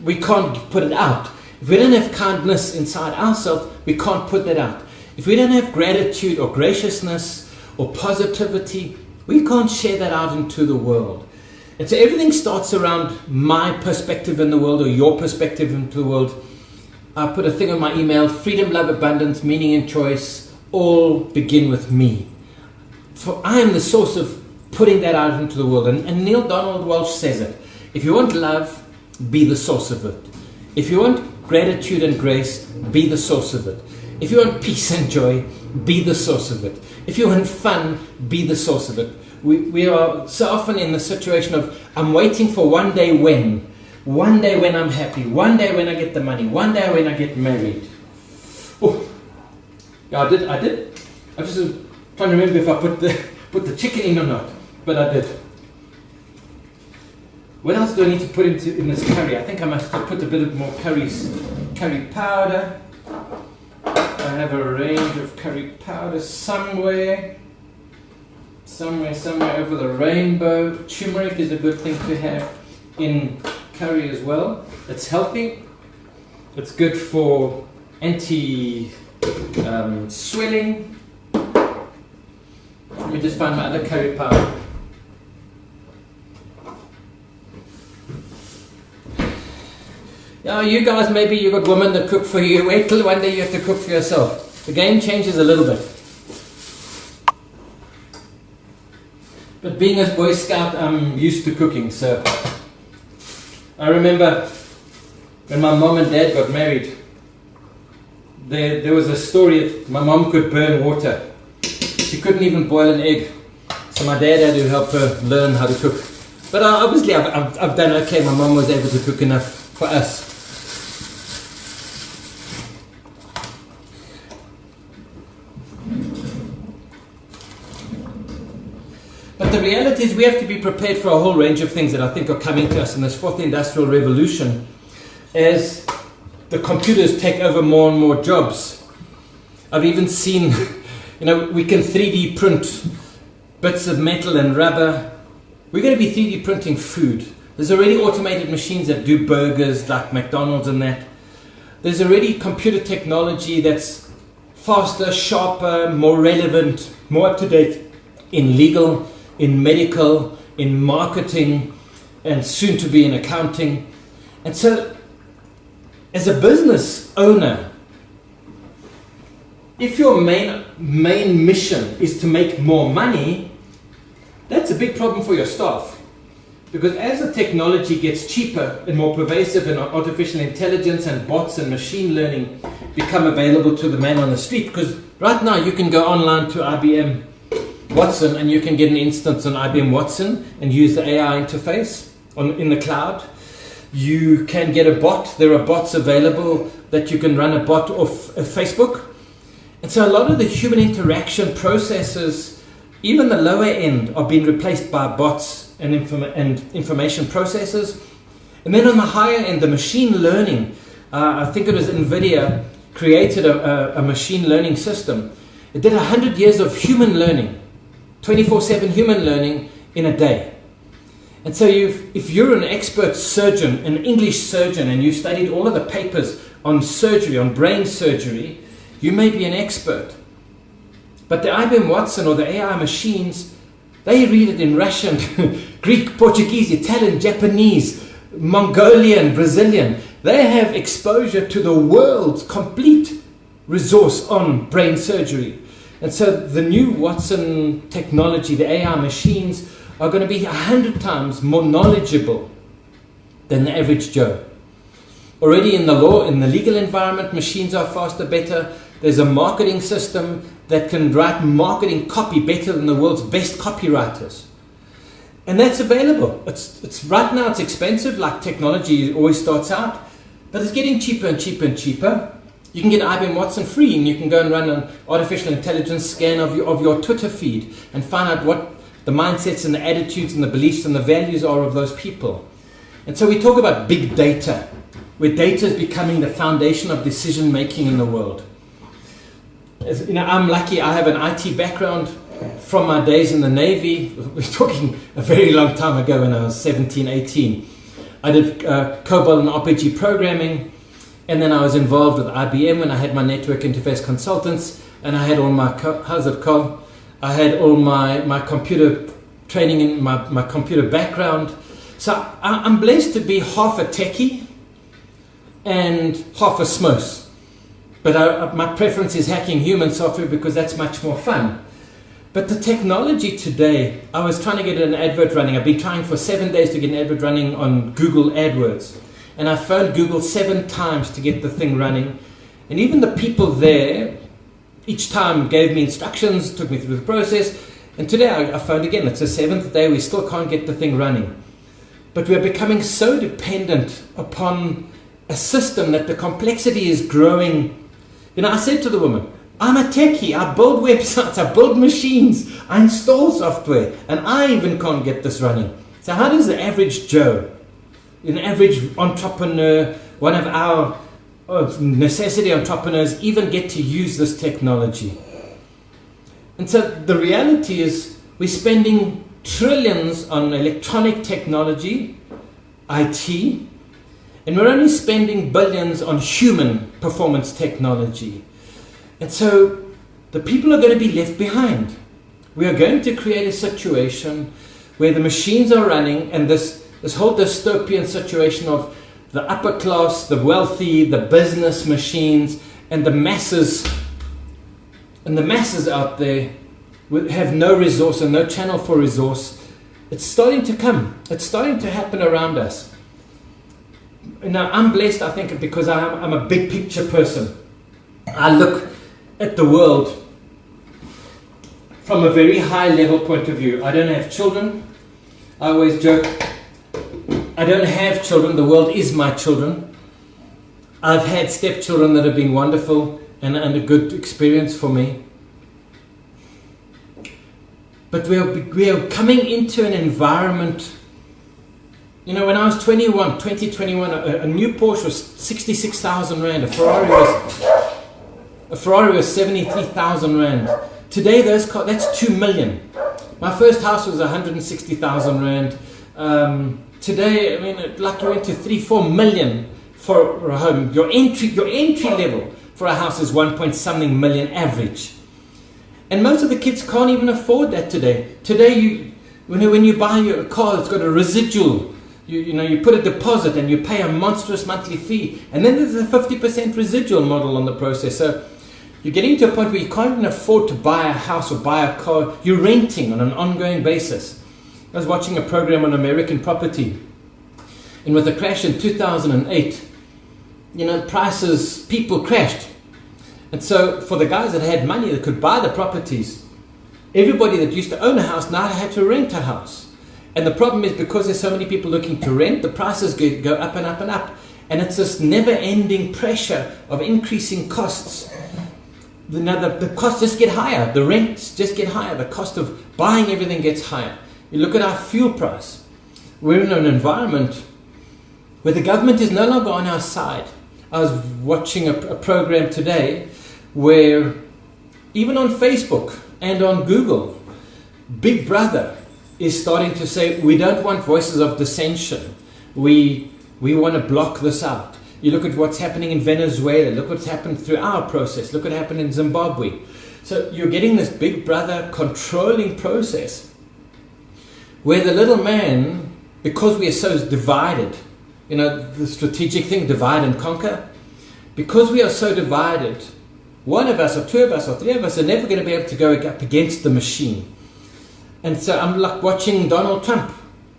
we can't put it out. If we don't have kindness inside ourselves, we can't put that out. If we don't have gratitude or graciousness or positivity, we can't share that out into the world. And so everything starts around my perspective in the world, or your perspective into the world. I put a thing on my email: freedom, love, abundance, meaning and choice all begin with me. For I am the source of putting that out into the world. And Neil Donald Walsh says it. If you want love, be the source of it. If you want gratitude and grace, be the source of it. If you want peace and joy, be the source of it. If you want fun, be the source of it. We are so often in the situation of, I'm waiting for one day when I'm happy, one day when I get the money, one day when I get married. Oh, yeah, I did. I'm just trying to remember if I put the chicken in or not, but I did. What else do I need to put in this curry? I think I must have put a bit more curry powder. I have a range of curry powder somewhere over the rainbow. Turmeric is a good thing to have. in curry as well. It's healthy. It's good for anti-swelling. Let me just find my other curry powder. Yeah, you guys, maybe you got women that cook for you. Wait till one day you have to cook for yourself. The game changes a little bit. But being a Boy Scout, I'm used to cooking, so I remember when my mom and dad got married, there was a story that my mom could burn water. She couldn't even boil an egg. So my dad had to help her learn how to cook. But obviously I've done okay. My mom was able to cook enough for us. But the reality is we have to be prepared for a whole range of things that I think are coming to us in this fourth industrial revolution as the computers take over more and more jobs. I've even seen, we can 3D print bits of metal and rubber. We're going to be 3D printing food. There's already automated machines that do burgers like McDonald's and that. There's already computer technology that's faster, sharper, more relevant, more up to date in legal, in medical, in marketing, and soon to be in accounting. And so, as a business owner, if your main mission is to make more money, that's a big problem for your staff. Because as the technology gets cheaper and more pervasive and artificial intelligence and bots and machine learning become available to the man on the street, because right now you can go online to IBM Watson and you can get an instance on IBM Watson and use the AI interface in the cloud. You can get a bot. There are bots available that you can run a bot off Facebook. And so a lot of the human interaction processes, even the lower end, are being replaced by bots and information processors. And then on the higher end, the machine learning, I think it was NVIDIA created a machine learning system. It did 100 years of human learning, 24/7 human learning in a day. And so if you're an expert surgeon, an English surgeon, and you've studied all of the papers on surgery, on brain surgery, you may be an expert. But the IBM Watson or the AI machines, they read it in Russian, Greek, Portuguese, Italian, Japanese, Mongolian, Brazilian. They have exposure to the world's complete resource on brain surgery. And so the new Watson technology, the AI machines, are going to be 100 times more knowledgeable than the average Joe. Already in the law, in the legal environment, machines are faster, better. There's a marketing system that can write marketing copy better than the world's best copywriters. And that's available. It's right now it's expensive, like technology always starts out, but it's getting cheaper and cheaper and cheaper. You can get IBM Watson free, and you can go and run an artificial intelligence scan of your Twitter feed and find out what the mindsets and the attitudes and the beliefs and the values are of those people. And so we talk about big data, where data is becoming the foundation of decision making in the world. I'm lucky I have an IT background from my days in the Navy. We're talking a very long time ago when I was 17, 18. I did COBOL and RPG programming, and then I was involved with IBM when I had my network interface consultants, and I had all my, I had all my computer training in my computer background. So I'm blessed to be half a techie and half a smos. But my preference is hacking human software because that's much more fun. But the technology today, I was trying to get an advert running. I've been trying for 7 days to get an advert running on Google AdWords. And I phoned Google 7 times to get the thing running. And even the people there, each time gave me instructions, took me through the process. And today I phoned again. It's the 7th day. We still can't get the thing running. But we're becoming so dependent upon a system that the complexity is growing. I said to the woman, I'm a techie. I build websites. I build machines. I install software. And I even can't get this running. So how does the average Joe, an average entrepreneur, one of our necessity entrepreneurs, even get to use this technology? And so the reality is we're spending trillions on electronic technology, IT, and we're only spending billions on human performance technology. And so the people are going to be left behind. We are going to create a situation where the machines are running, and this whole dystopian situation of the upper class, the wealthy, the business machines, and the masses out there have no resource and no channel for resource. It's starting to come. It's starting to happen around us. Now, I'm blessed, I think, because I'm a big picture person. I look at the world from a very high level point of view. I don't have children. I always joke, I don't have children. The world is my children. I've had stepchildren that have been wonderful and a good experience for me. But we are coming into an environment. You know, when I was 2021, a new Porsche was 66,000 Rand. A Ferrari was 73,000 Rand. Today, those cars, that's 2 million. My first house was 160,000 Rand. Today, I mean, like you went to 3-4 million for a home. Your entry level for a house is 1-point-something million average. And most of the kids can't even afford that today. Today, when you buy a car, it's got a residual. You put a deposit and you pay a monstrous monthly fee. And then there's a 50% residual model on the process. So you're getting to a point where you can't even afford to buy a house or buy a car. You're renting on an ongoing basis. I was watching a program on American property. And with the crash in 2008, people crashed. And so for the guys that had money that could buy the properties, everybody that used to own a house now had to rent a house. And the problem is, because there's so many people looking to rent, the prices go up and up and up. And it's this never-ending pressure of increasing costs. The costs just get higher. The rents just get higher. The cost of buying everything gets higher. You look at our fuel price. We're in an environment where the government is no longer on our side. I was watching a program today where even on Facebook and on Google, Big Brother is starting to say, we don't want voices of dissension. We want to block this out. You look at what's happening in Venezuela. Look what's happened through our process. Look what happened in Zimbabwe. So you're getting this Big Brother controlling process where the little man, because we are so divided, the strategic thing, divide and conquer, because we are so divided, one of us or two of us or three of us are never going to be able to go up against the machine. And so I'm like watching Donald Trump.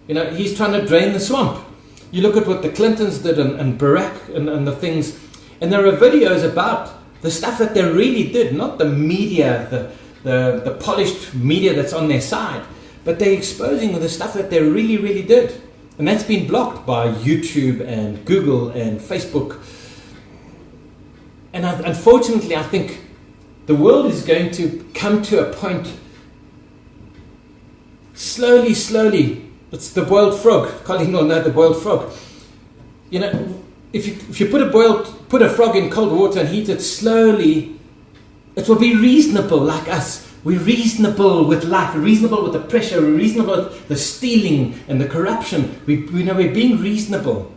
He's trying to drain the swamp. You look at what the Clintons did and Barack and the things, and there are videos about the stuff that they really did, not the media, the polished media that's on their side, but they're exposing the stuff that they really, really did. And that's been blocked by YouTube and Google and Facebook. And unfortunately, I think the world is going to come to a point slowly, it's the boiled frog. Colin will know the boiled frog. If you put a frog in cold water and heat it slowly, it will be reasonable like us. We're reasonable with life, we're reasonable with the pressure, we're reasonable with the stealing and the corruption. We're being reasonable.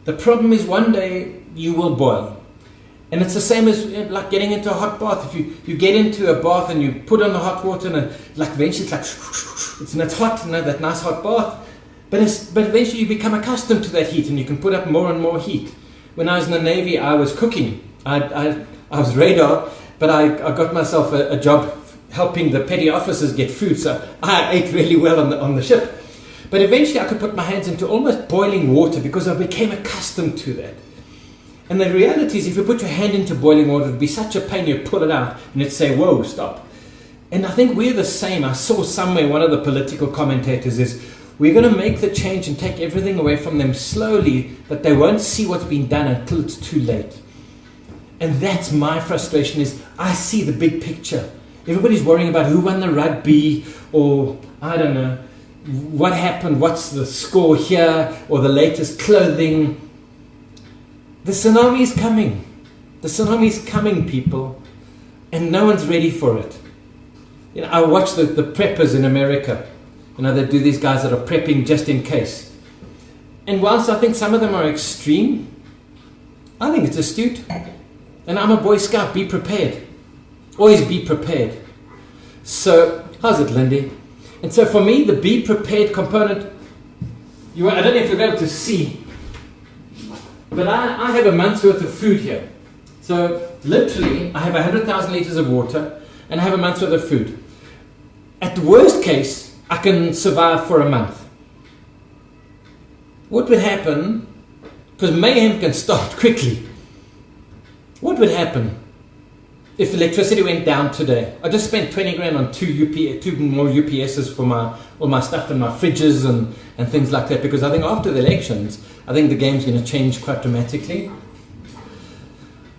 The problem is one day you will boil. And it's the same as like getting into a hot bath. If you get into a bath and you put on the hot water and eventually it's hot, that nice hot bath. But eventually you become accustomed to that heat and you can put up more and more heat. When I was in the Navy, I was cooking. I was radar, but I got myself a job helping the petty officers get food. So I ate really well on the ship. But eventually I could put my hands into almost boiling water because I became accustomed to that. And the reality is, if you put your hand into boiling water, it would be such a pain, you'd pull it out and it'd say, whoa, stop. And I think we're the same. I saw somewhere one of the political commentators is, we're going to make the change and take everything away from them slowly, but they won't see what's been done until it's too late. And that's my frustration, is I see the big picture. Everybody's worrying about who won the rugby, or I don't know, what happened, what's the score here, or the latest clothing. The tsunami is coming. The tsunami is coming, people. And no one's ready for it. I watch the preppers in America. They do these guys that are prepping just in case. And whilst I think some of them are extreme, I think it's astute. And I'm a Boy Scout, be prepared. Always be prepared. So, how's it, Lindy? And so for me, the be prepared component, I don't know if you'll be able to see, but I have a month's worth of food here. So literally, I have 100,000 liters of water and I have a month's worth of food. At the worst case, I can survive for a month. What would happen, because mayhem can start quickly, what would happen if electricity went down today? I just spent 20 grand on two more UPSs for all my stuff and my fridges and things like that, because I think after the elections, I think the game's going to change quite dramatically.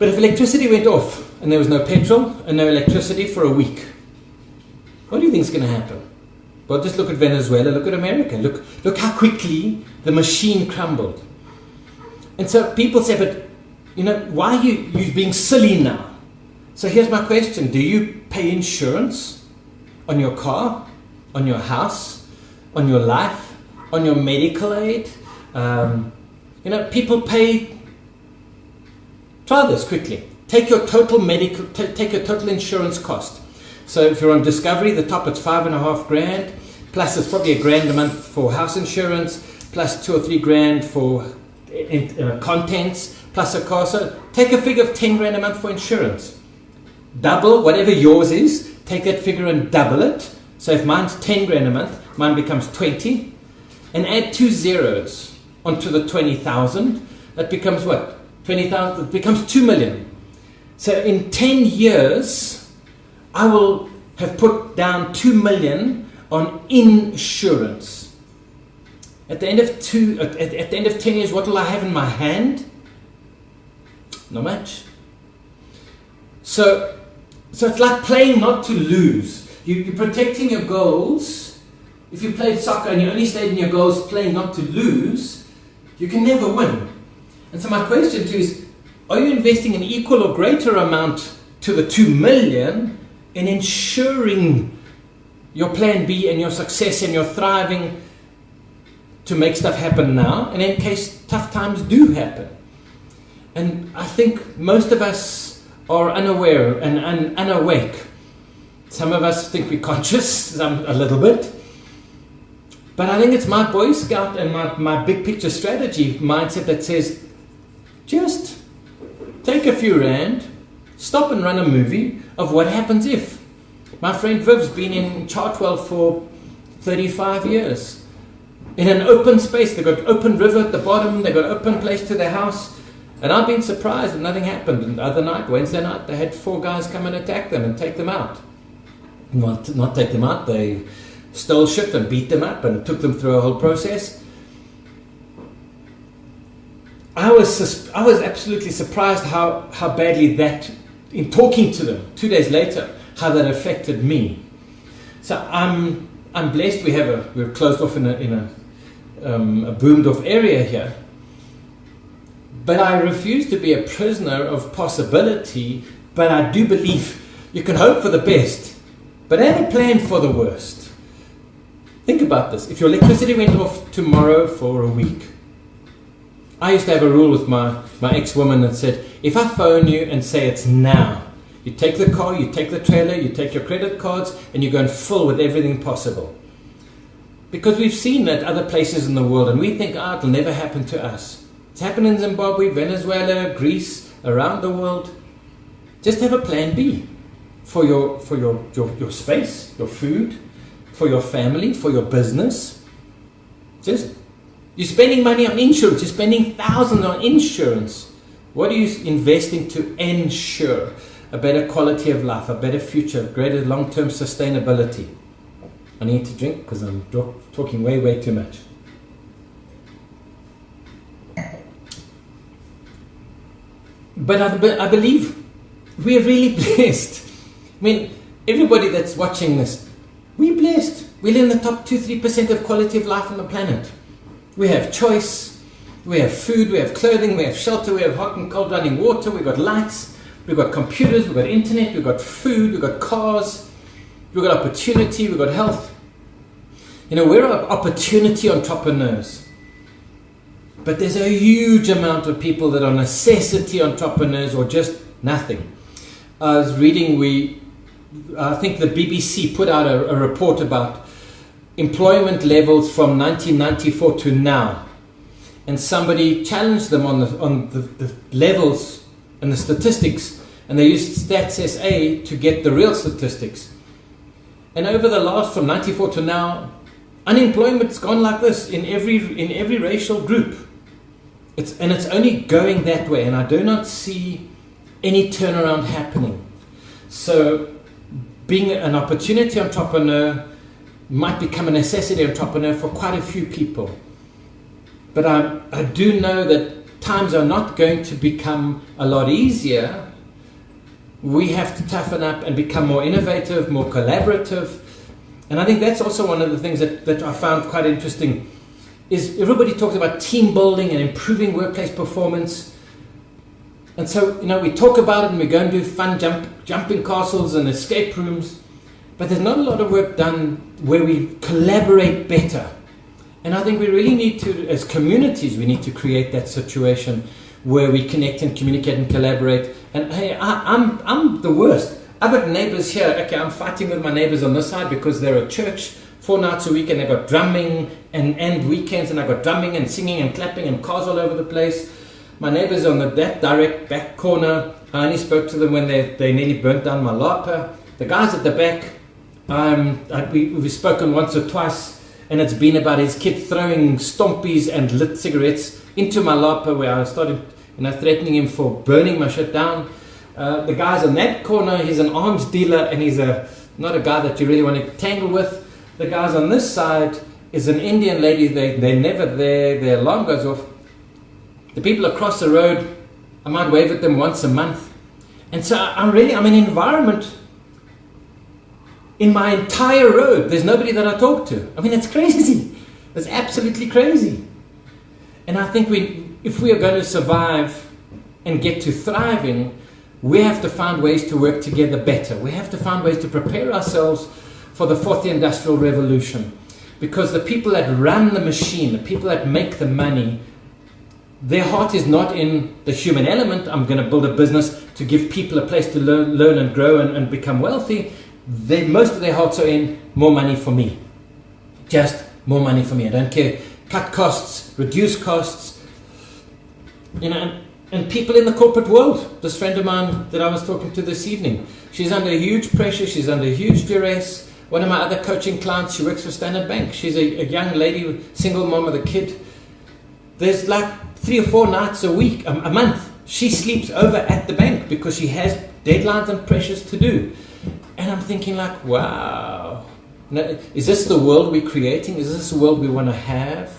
But if electricity went off and there was no petrol and no electricity for a week, what do you think is going to happen? Well, just look at Venezuela, look at America, look how quickly the machine crumbled. And so people say, but why are you being silly now? So here's my question. Do you pay insurance on your car, on your house, on your life, on your medical aid? People pay. Try this quickly. Take your total insurance cost. So if you're on Discovery, the top it's 5.5 grand, plus it's probably $1 grand a month for house insurance, plus 2 or 3 grand for contents, plus a car. So take a figure of 10 grand a month for insurance. Double whatever yours is, take that figure and double it. So if mine's 10 grand a month, mine becomes 20. And add 2 zeros onto the 20,000. That becomes what? 20,000, it becomes 2 million. So in 10 years, I will have put down 2 million on insurance. At the end of 10 years, what will I have in my hand? Not much. So it's like playing not to lose. You're protecting your goals. If you played soccer and you only stayed in your goals playing not to lose, you can never win. And so my question to you is, are you investing an equal or greater amount to the 2 million in ensuring your plan B and your success and your thriving to make stuff happen now, and in case tough times do happen? And I think most of us are unaware and unawake. Some of us think we're conscious, some a little bit. But I think it's my Boy Scout and my big picture strategy mindset that says, just take a few rand, stop and run a movie of what happens if. My friend Viv's been in Chartwell for 35 years. In an open space, they've got open river at the bottom, they've got open place to their house. And I've been surprised that nothing happened. And the other night, Wednesday night, they had 4 guys come and attack them and take them out. Not take them out, they stole shit and beat them up and took them through a whole process. I was absolutely surprised how badly that, in talking to them 2 days later, how that affected me. So I'm blessed. We're closed off in a boomed off area here. But I refuse to be a prisoner of possibility. But I do believe you can hope for the best, but have a plan for the worst. Think about this. If your electricity went off tomorrow for a week, I used to have a rule with my ex-woman that said, if I phone you and say it's now, you take the car, you take the trailer, you take your credit cards, and you go and fill with everything possible. Because we've seen that other places in the world, and we think, it'll never happen to us. It's happened in Zimbabwe, Venezuela, Greece, around the world. Just have a plan B for your space, your food, for your family, for your business. You're spending money on insurance. You're spending thousands on insurance. What are you investing to ensure a better quality of life, a better future, greater long-term sustainability? I need to drink because I'm talking way, way too much. But I believe we're really blessed. I mean, everybody that's watching this, we're blessed. We're in the top 2-3% of quality of life on the planet. We have choice, we have food, we have clothing, we have shelter, we have hot and cold running water, we've got lights, we've got computers, we've got internet, we've got food, we've got cars, we've got opportunity, we've got health. We're opportunity entrepreneurs. But there's a huge amount of people that are necessity entrepreneurs or just nothing. I was reading, I think the BBC put out a report about employment levels from 1994 to now. And somebody challenged them on the levels and the statistics, and they used Stats SA to get the real statistics. And over the last, from 94 to now, unemployment's gone like this in every racial group. It's only going that way, and I do not see any turnaround happening. So being an opportunity entrepreneur might become a necessity entrepreneur for quite a few people. But I do know that times are not going to become a lot easier. We have to toughen up and become more innovative, more collaborative. And I think that's also one of the things that I found quite interesting, is everybody talks about team building and improving workplace performance. And so, we talk about it and we go and do fun jumping castles and escape rooms, but there's not a lot of work done where we collaborate better. And I think we really need to, as communities, we need to create that situation where we connect and communicate and collaborate. And hey, I'm the worst. I've got neighbors here. Okay, I'm fighting with my neighbors on this side because they're at church 4 nights a week and they've got drumming and weekends, and I've got drumming and singing and clapping and cars all over the place. My neighbors on that direct back corner, I only spoke to them when they nearly burnt down my lapa. The guys at the back, we've spoken once or twice, and it's been about his kid throwing stompies and lit cigarettes into my lapa, where I started threatening him for burning my shit down. The guys on that corner, he's an arms dealer, and he's not a guy that you really want to tangle with. The guys on this side is an Indian lady. They're never there. Their alarm goes off. The people across the road, I might wave at them once a month. And so I'm an environment. In my entire road, there's nobody that I talk to. It's crazy. It's absolutely crazy. And I think if we are going to survive and get to thriving, we have to find ways to work together better. We have to find ways to prepare ourselves for the fourth industrial revolution. Because the people that run the machine, the people that make the money, their heart is not in the human element. I'm going to build a business to give people a place to learn and grow and become wealthy. Most of their hearts are in more money for me. Just more money for me. I don't care. Cut costs, reduce costs. And people in the corporate world. This friend of mine that I was talking to this evening, she's under huge pressure. She's under huge duress. One of my other coaching clients, she works for Standard Bank. She's a young lady, single mom with a kid. There's like 3 or 4 nights a week, a month, she sleeps over at the bank because she has deadlines and pressures to do. And I'm thinking like, wow, is this the world we're creating? Is this the world we want to have?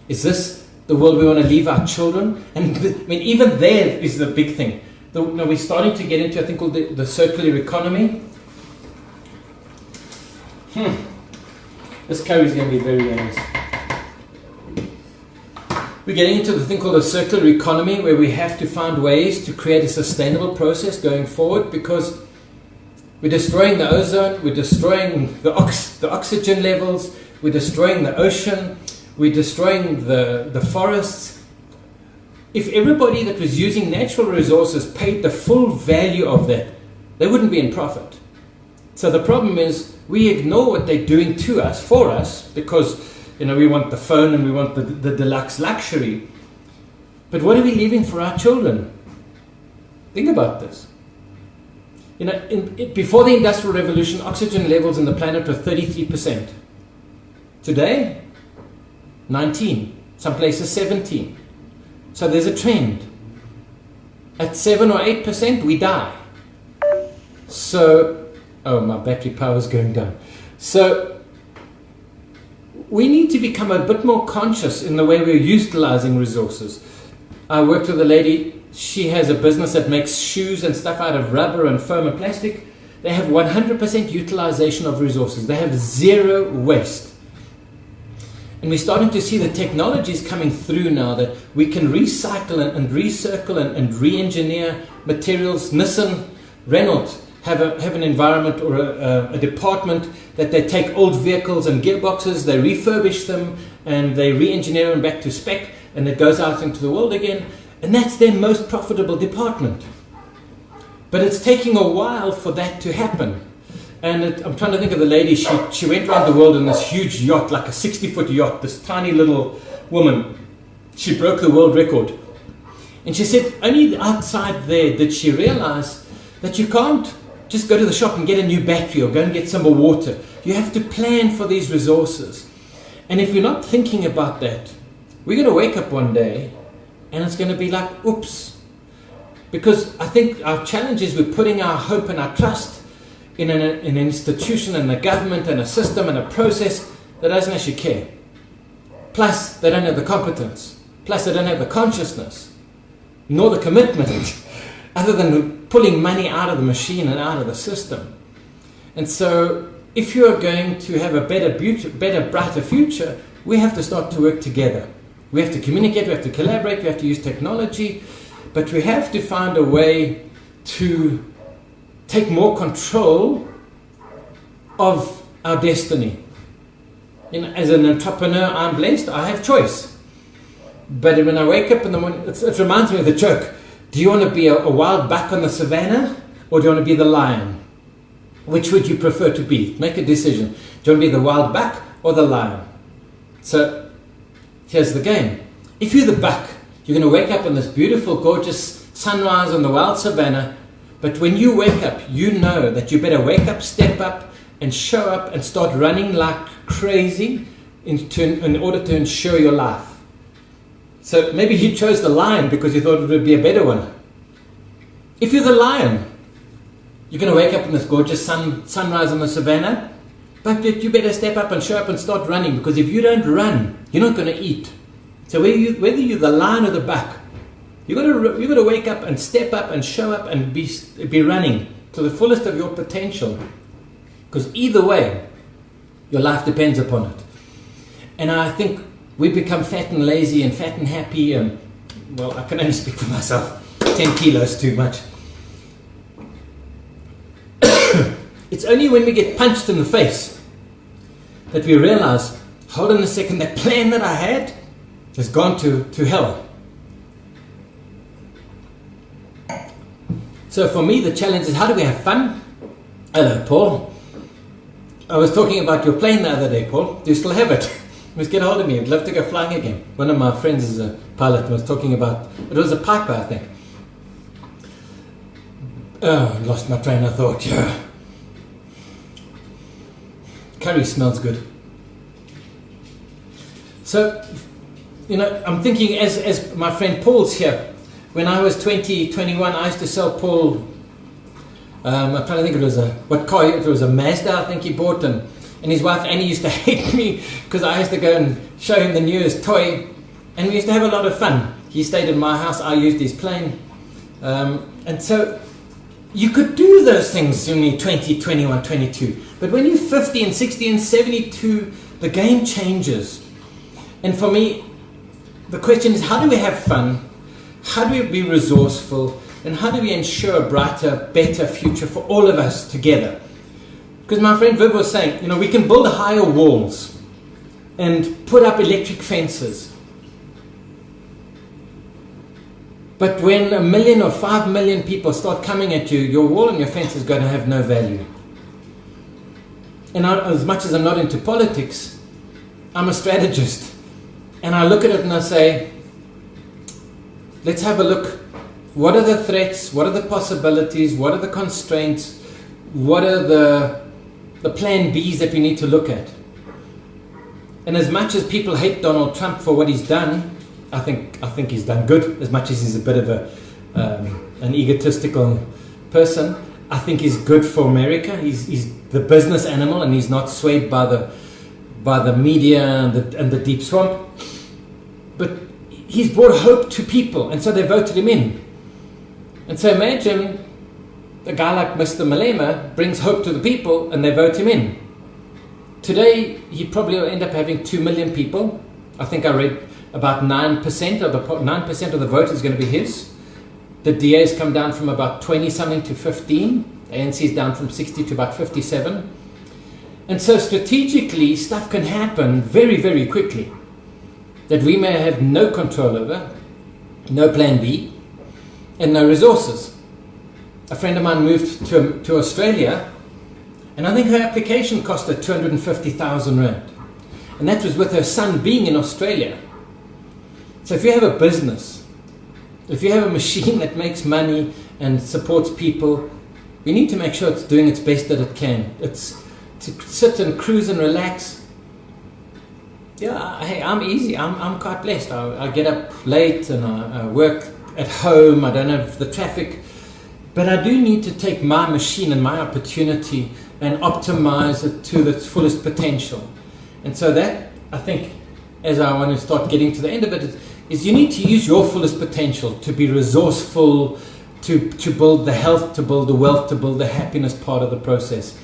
Is this the world we want to leave our children? And even there is the big thing. We're starting to get into a thing called the circular economy. This curry is going to be very nice. We're getting into the thing called a circular economy, where we have to find ways to create a sustainable process going forward, because we're destroying the ozone, we're destroying the oxygen levels, we're destroying the ocean, we're destroying the forests. If everybody that was using natural resources paid the full value of that, they wouldn't be in profit. So the problem is we ignore what they're doing to us, for us, because we want the phone and we want the deluxe luxury. But what are we leaving for our children? Think about this. Before the Industrial Revolution, oxygen levels in the planet were 33%. Today, 19. Some places 17. So there's a trend. At 7 or 8%, we die. So, my battery power is going down. So, we need to become a bit more conscious in the way we're utilizing resources. I worked with a lady, she has a business that makes shoes and stuff out of rubber and foam and plastic. They have 100% utilization of resources. They have zero waste. And we're starting to see the technologies coming through now that we can recycle and recircle and re-engineer materials. Nissan, Renault have an environment or a department that they take old vehicles and gearboxes, they refurbish them and they re-engineer them back to spec. and it goes out into the world again, and that's their most profitable department. But it's taking a while for that to happen. And I'm trying to think of the lady, she went around the world in this huge yacht, like a 60-foot yacht, this tiny little woman. She broke the world record. And she said only outside there did she realize that you can't just go to the shop and get a new battery or go and get some more water. You have to plan for these resources. And if you're not thinking about that, we're going to wake up one day and it's going to be like, oops. Because I think our challenge is we're putting our hope and our trust in an institution and a government and a system and a process that doesn't actually care. Plus, they don't have the competence. Plus, they don't have the consciousness, nor the commitment, other than pulling money out of the machine and out of the system. And so, if you are going to have a better, brighter future, we have to start to work together. We have to communicate, we have to collaborate, we have to use technology, but we have to find a way to take more control of our destiny. You know, as an entrepreneur, I'm blessed, I have choice. But when I wake up in the morning, it reminds me of the joke. Do you want to be a wild buck on the savannah, or do you want to be the lion? Which would you prefer to be? Make a decision. Do you want to be the wild buck or the lion? So, here's the game. If you're the buck, you're going to wake up in this beautiful, gorgeous sunrise on the wild savannah. But when you wake up, you know that you better wake up, step up, and show up and start running like crazy in order to ensure your life. So maybe you chose the lion because you thought it would be a better one. If you're the lion, you're going to wake up in this gorgeous sunrise on the savannah, but you better step up and show up and start running, because if you don't run, you're not going to eat. So whether you're the lion or the buck, you've got to wake up and step up and show up and be running to the fullest of your potential. Because either way, your life depends upon it. And I think we become fat and lazy and fat and happy, and, well, I can only speak for myself. 10 kilos too much. It's only when we get punched in the face that we realize, hold on a second, that plan that I had has gone to hell. So for me, the challenge is, how do we have fun? Hello, Paul. I was talking about your plane the other day, Paul. Do you still have it? You must get hold of me. I'd love to go flying again. One of my friends is a pilot and was talking about, it was a Piper, I think. Oh, lost my train of thought. Yeah. Curry smells good. So, you know, I'm thinking as my friend Paul's here. When I was 20, 21, I used to sell Paul, I'm trying to think, it was a Mazda, I think he bought, and his wife Annie used to hate me because I used to go and show him the newest toy, and we used to have a lot of fun. He stayed in my house, I used his plane, and so you could do those things when you're 20, 21, 22, but when you're 50 and 60 and 72, the game changes. And for me, the question is, how do we have fun? How do we be resourceful, and how do we ensure a brighter, better future for all of us together? Because my friend Viv was saying, you know, we can build higher walls and put up electric fences. But when 1 million or 5 million people start coming at you, your wall and your fence is going to have no value. And as much as I'm not into politics, I'm a strategist. And I look at it and I say, let's have a look. What are the threats? What are the possibilities? What are the constraints? What are the plan Bs that we need to look at? And as much as people hate Donald Trump for what he's done, I think he's done good. As much as he's a bit of an egotistical person, I think he's good for America. He's the business animal, and he's not swayed by the media and the deep swamp. But he's brought hope to people, and so they voted him in. And so imagine a guy like Mr. Malema brings hope to the people, and they vote him in. Today, he probably will end up having 2 million people. I think I read about 9% of the vote is going to be his. The DA's come down from about 20-something to 15. ANC's down from 60 to about 57. And so strategically, stuff can happen very, very quickly. that we may have no control over, no plan B, and no resources. A friend of mine moved to Australia, and I think her application cost her 250,000 rand. And that was with her son being in Australia. So if you have a business, if you have a machine that makes money and supports people, you need to make sure it's doing its best that it can. It's to sit and cruise and relax. Yeah, hey, I'm easy. I'm quite blessed. I get up late and I work at home. I don't have the traffic. But I do need to take my machine and my opportunity and optimize it to its fullest potential. And so that, I think, as I want to start getting to the end of it, is you need to use your fullest potential to be resourceful, to build the health, to build the wealth, to build the happiness part of the process.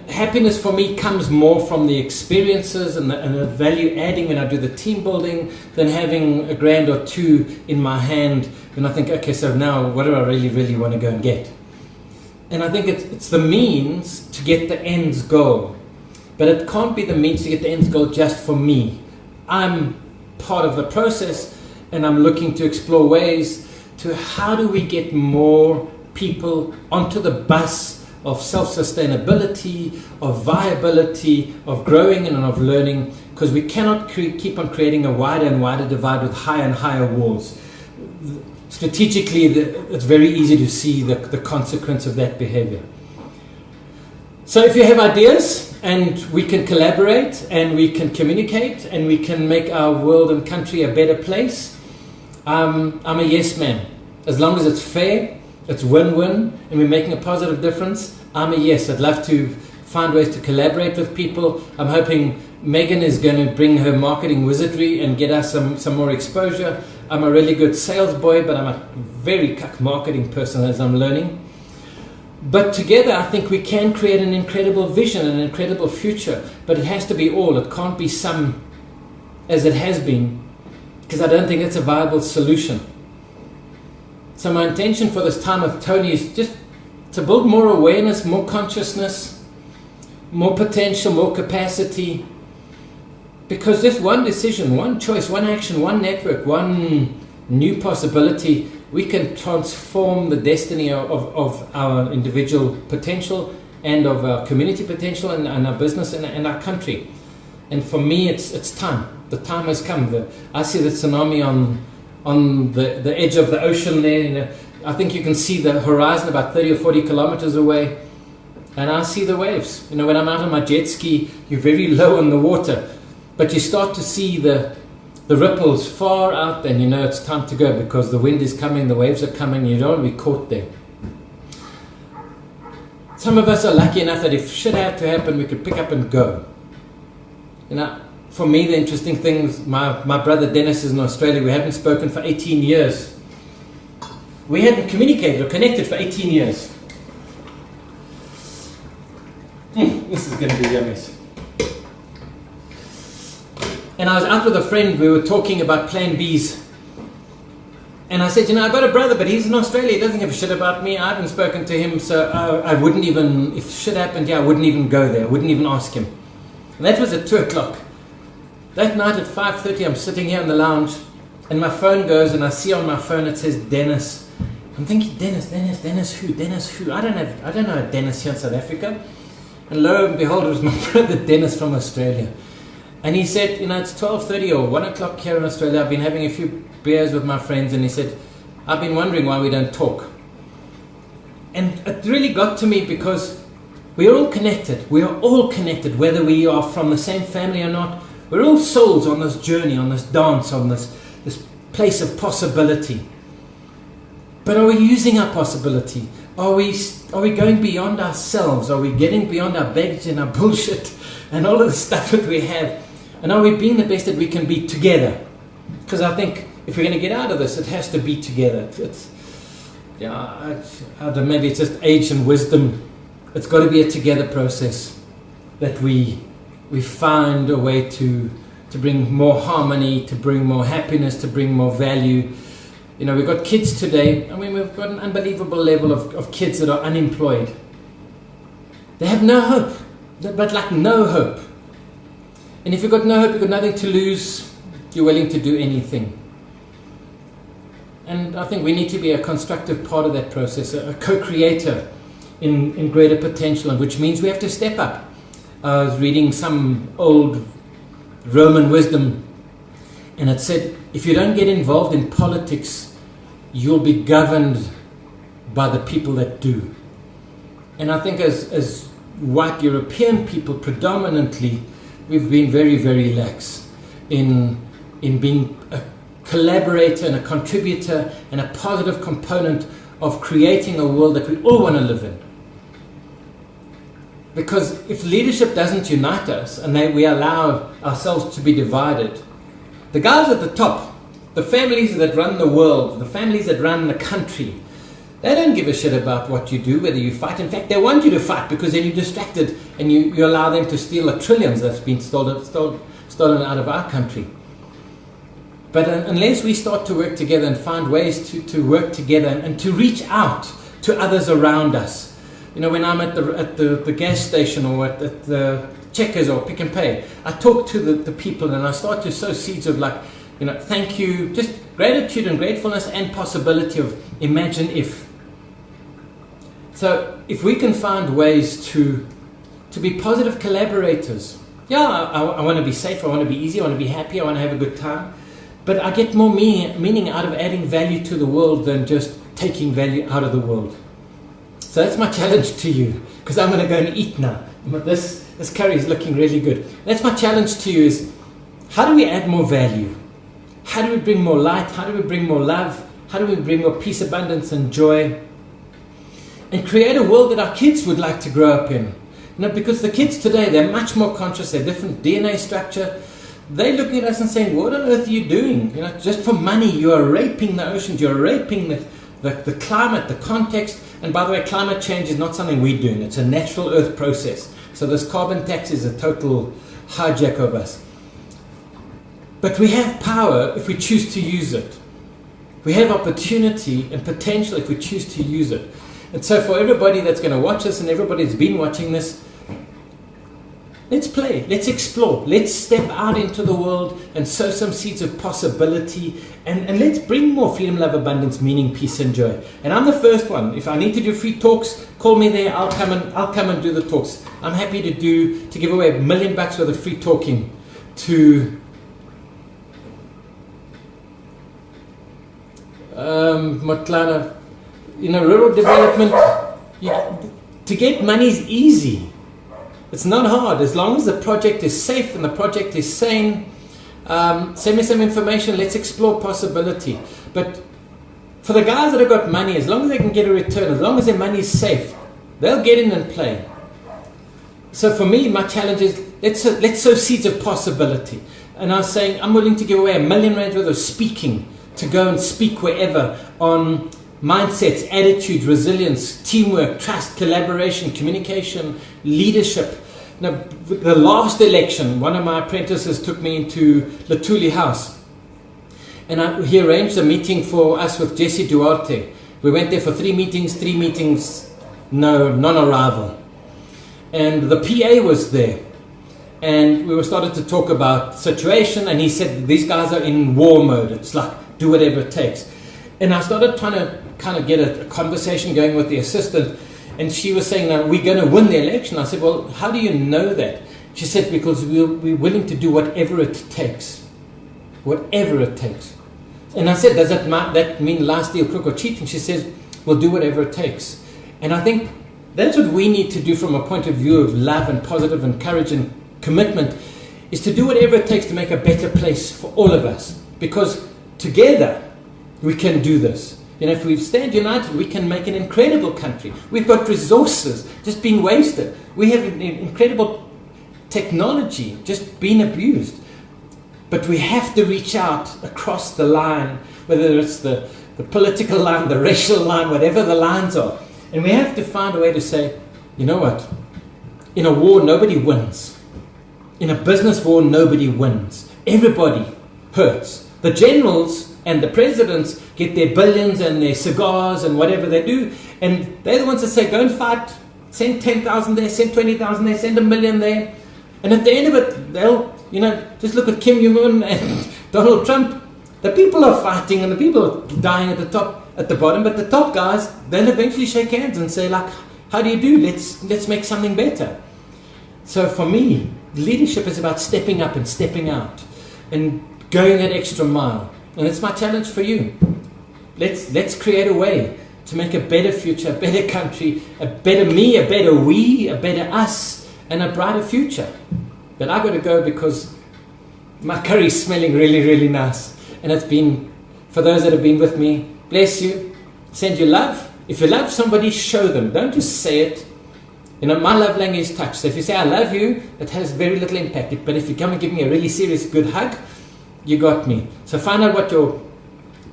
Happiness for me comes more from the experiences and the value adding when I do the team building than having a grand or two in my hand when I think, okay, so now what do I really, really want to go and get? And I think it's the means to get the end's goal. But it can't be the means to get the end's goal just for me. I'm part of the process, and I'm looking to explore ways to how do we get more people onto the bus of self-sustainability, of viability, of growing and of learning, because we cannot keep on creating a wider and wider divide with higher and higher walls. Strategically, it's very easy to see the consequence of that behavior. So if you have ideas, and we can collaborate, and we can communicate, and we can make our world and country a better place, I'm a yes man. As long as it's fair, it's win-win, and we're making a positive difference, I'm a yes. I'd love to find ways to collaborate with people. I'm hoping Megan is going to bring her marketing wizardry and get us some more exposure. I'm a really good sales boy, but I'm a very cuck marketing person as I'm learning. But together, I think we can create an incredible vision, an incredible future. But it has to be all. It can't be some as it has been, because I don't think it's a viable solution. So my intention for this time with Tony is just to build more awareness, more consciousness, more potential, more capacity. Because just one decision, one choice, one action, one network, one new possibility, we can transform the destiny of our individual potential and of our community potential and our business and our country. And for me, it's time. The time has come. I see the tsunami on the edge of the ocean there. I think you can see the horizon about 30 or 40 kilometers away. And I see the waves. When I'm out on my jet ski, you're very low in the water. But you start to see the ripples far out, then you know it's time to go, because the wind is coming, the waves are coming, you don't want to be caught there. Some of us are lucky enough that if shit had to happen, we could pick up and go. For me, the interesting thing is my brother Dennis is in Australia. We haven't spoken for 18 years. We hadn't communicated or connected for 18 years. This is going to be a mess. And I was out with a friend, we were talking about plan Bs. And I said, I've got a brother, but he's in Australia, he doesn't give a shit about me, I haven't spoken to him, so I wouldn't even, if shit happened, I wouldn't even go there, I wouldn't even ask him. And that was at 2 o'clock. That night at 5:30, I'm sitting here in the lounge, and my phone goes, and I see on my phone it says Dennis. I'm thinking, Dennis who? I don't know a Dennis here in South Africa. And lo and behold, it was my brother Dennis from Australia. And he said, it's 12:30 or 1 o'clock here in Australia. I've been having a few beers with my friends, and he said, I've been wondering why we don't talk. And it really got to me, because we are all connected. We are all connected, whether we are from the same family or not. We're all souls on this journey, on this dance, on this place of possibility. But are we using our possibility? Are we going beyond ourselves? Are we getting beyond our baggage and our bullshit and all of the stuff that we have? And are we being the best that we can be together? Because I think if we're going to get out of this, it has to be together. Maybe it's just age and wisdom. It's got to be a together process, that we find a way to bring more harmony, to bring more happiness, to bring more value. We've got kids today. We've got an unbelievable level of kids that are unemployed. They have no hope, but like no hope. And if you've got no hope, you've got nothing to lose. you're willing to do anything. And I think we need to be a constructive part of that process, a co-creator in greater potential, which means we have to step up. I was reading some old Roman wisdom, and it said, if you don't get involved in politics, you'll be governed by the people that do. And I think as white European people predominantly, we've been very, very lax in being a collaborator and a contributor and a positive component of creating a world that we all want to live in. Because if leadership doesn't unite us and we allow ourselves to be divided, the guys at the top, the families that run the world, the families that run the country, they don't give a shit about what you do, whether you fight. In fact, they want you to fight because then you're distracted and you allow them to steal the trillions that's been stolen out of our country. But unless we start to work together and find ways to work together and to reach out to others around us. You know, when I'm at the gas station or at the Checkers or Pick and Pay, I talk to the people and I start to sow seeds of like, you know, thank you, just gratitude and gratefulness and possibility of imagine if. So if we can find ways to be positive collaborators, I want to be safe, I want to be easy, I want to be happy, I want to have a good time. But I get more meaning out of adding value to the world than just taking value out of the world. So that's my challenge to you, because I'm going to go and eat now. This curry is looking really good. That's my challenge to you is, how do we add more value? How do we bring more light? How do we bring more love? How do we bring more peace, abundance, and joy? And create a world that our kids would like to grow up in. You know, because the kids today, they're much more conscious, they're different DNA structure. They're looking at us and saying, what on earth are you doing? You know, just for money, you are raping the oceans, you're raping the climate, the context. And by the way, climate change is not something we're doing. It's a natural earth process. So this carbon tax is a total hijack of us. But we have power if we choose to use it. We have opportunity and potential if we choose to use it. And so for everybody that's going to watch this and everybody that's been watching this, let's play, let's explore, let's step out into the world and sow some seeds of possibility, and let's bring more freedom, love, abundance, meaning, peace, and joy. And I'm the first one. If I need to do free talks, call me there. I'll come and do the talks. I'm happy to give away $1 million worth of free talking to Motlana. You know, rural development. To get money is easy. It's not hard, as long as the project is safe and the project is sane. Send me some information, let's explore possibility. But for the guys that have got money, as long as they can get a return, as long as their money is safe, they'll get in and play. So for me, my challenge is, let's sow seeds of possibility. And I was saying, I'm willing to give away R1 million worth of speaking, to go and speak wherever on mindsets, attitude, resilience, teamwork, trust, collaboration, communication, leadership. Now, the last election, one of my apprentices took me into Latuli House. And he arranged a meeting for us with Jesse Duarte. We went there for 3 meetings, no non-arrival. And the PA was there. And we were started to talk about situation, and he said, these guys are in war mode. It's like, do whatever it takes. And I started trying to kind of get a conversation going with the assistant, and she was saying, no, we're going to win the election. I said, well, how do you know that? She said, because we're willing to do whatever it takes. Whatever it takes. And I said, does that mean lie, steal, crook, or cheat? And she says, we'll do whatever it takes. And I think that's what we need to do from a point of view of love and positive and courage and commitment, is to do whatever it takes to make a better place for all of us. Because together we can do this. You know, if we stand united, we can make an incredible country. We've got resources just being wasted. We have an incredible technology just being abused. But we have to reach out across the line, whether it's the political line, the racial line, whatever the lines are. And we have to find a way to say, you know what? In a war, nobody wins. In a business war, nobody wins. Everybody hurts. The generals and the presidents get their billions and their cigars and whatever they do, and they're the ones that say, go and fight, send 10,000 there, send 20,000 there, send $1 million there, and at the end of it, they'll, you know, just look at Kim Jong-un and Donald Trump. The people are fighting and the people are dying at the top, at the bottom, but the top guys, they'll eventually shake hands and say like, how do you do? Let's make something better. So for me, leadership is about stepping up and stepping out and going that extra mile. And it's my challenge for you. Let's create a way to make a better future, a better country, a better me, a better we, a better us, and a brighter future. But I've got to go because my curry's smelling really, really nice. And it's been, for those that have been with me, bless you, send you love. If you love somebody, show them. Don't just say it. You know, my love language is touch. So if you say I love you, it has very little impact. But if you come and give me a really serious, good hug, you got me. So find out what your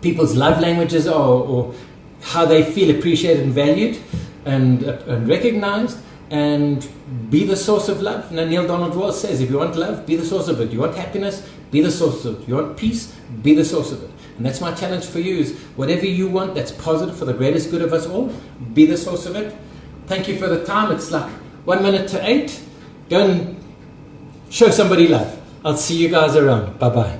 people's love languages are, or how they feel appreciated and valued and recognized, and be the source of love. And Neil Donald Walsh says, if you want love, be the source of it. You want happiness, be the source of it. You want peace, be the source of it. And that's my challenge for you, is whatever you want that's positive for the greatest good of us all, be the source of it. Thank you for the time. It's like 1 minute to 8. Go and show somebody love. I'll see you guys around. Bye-bye.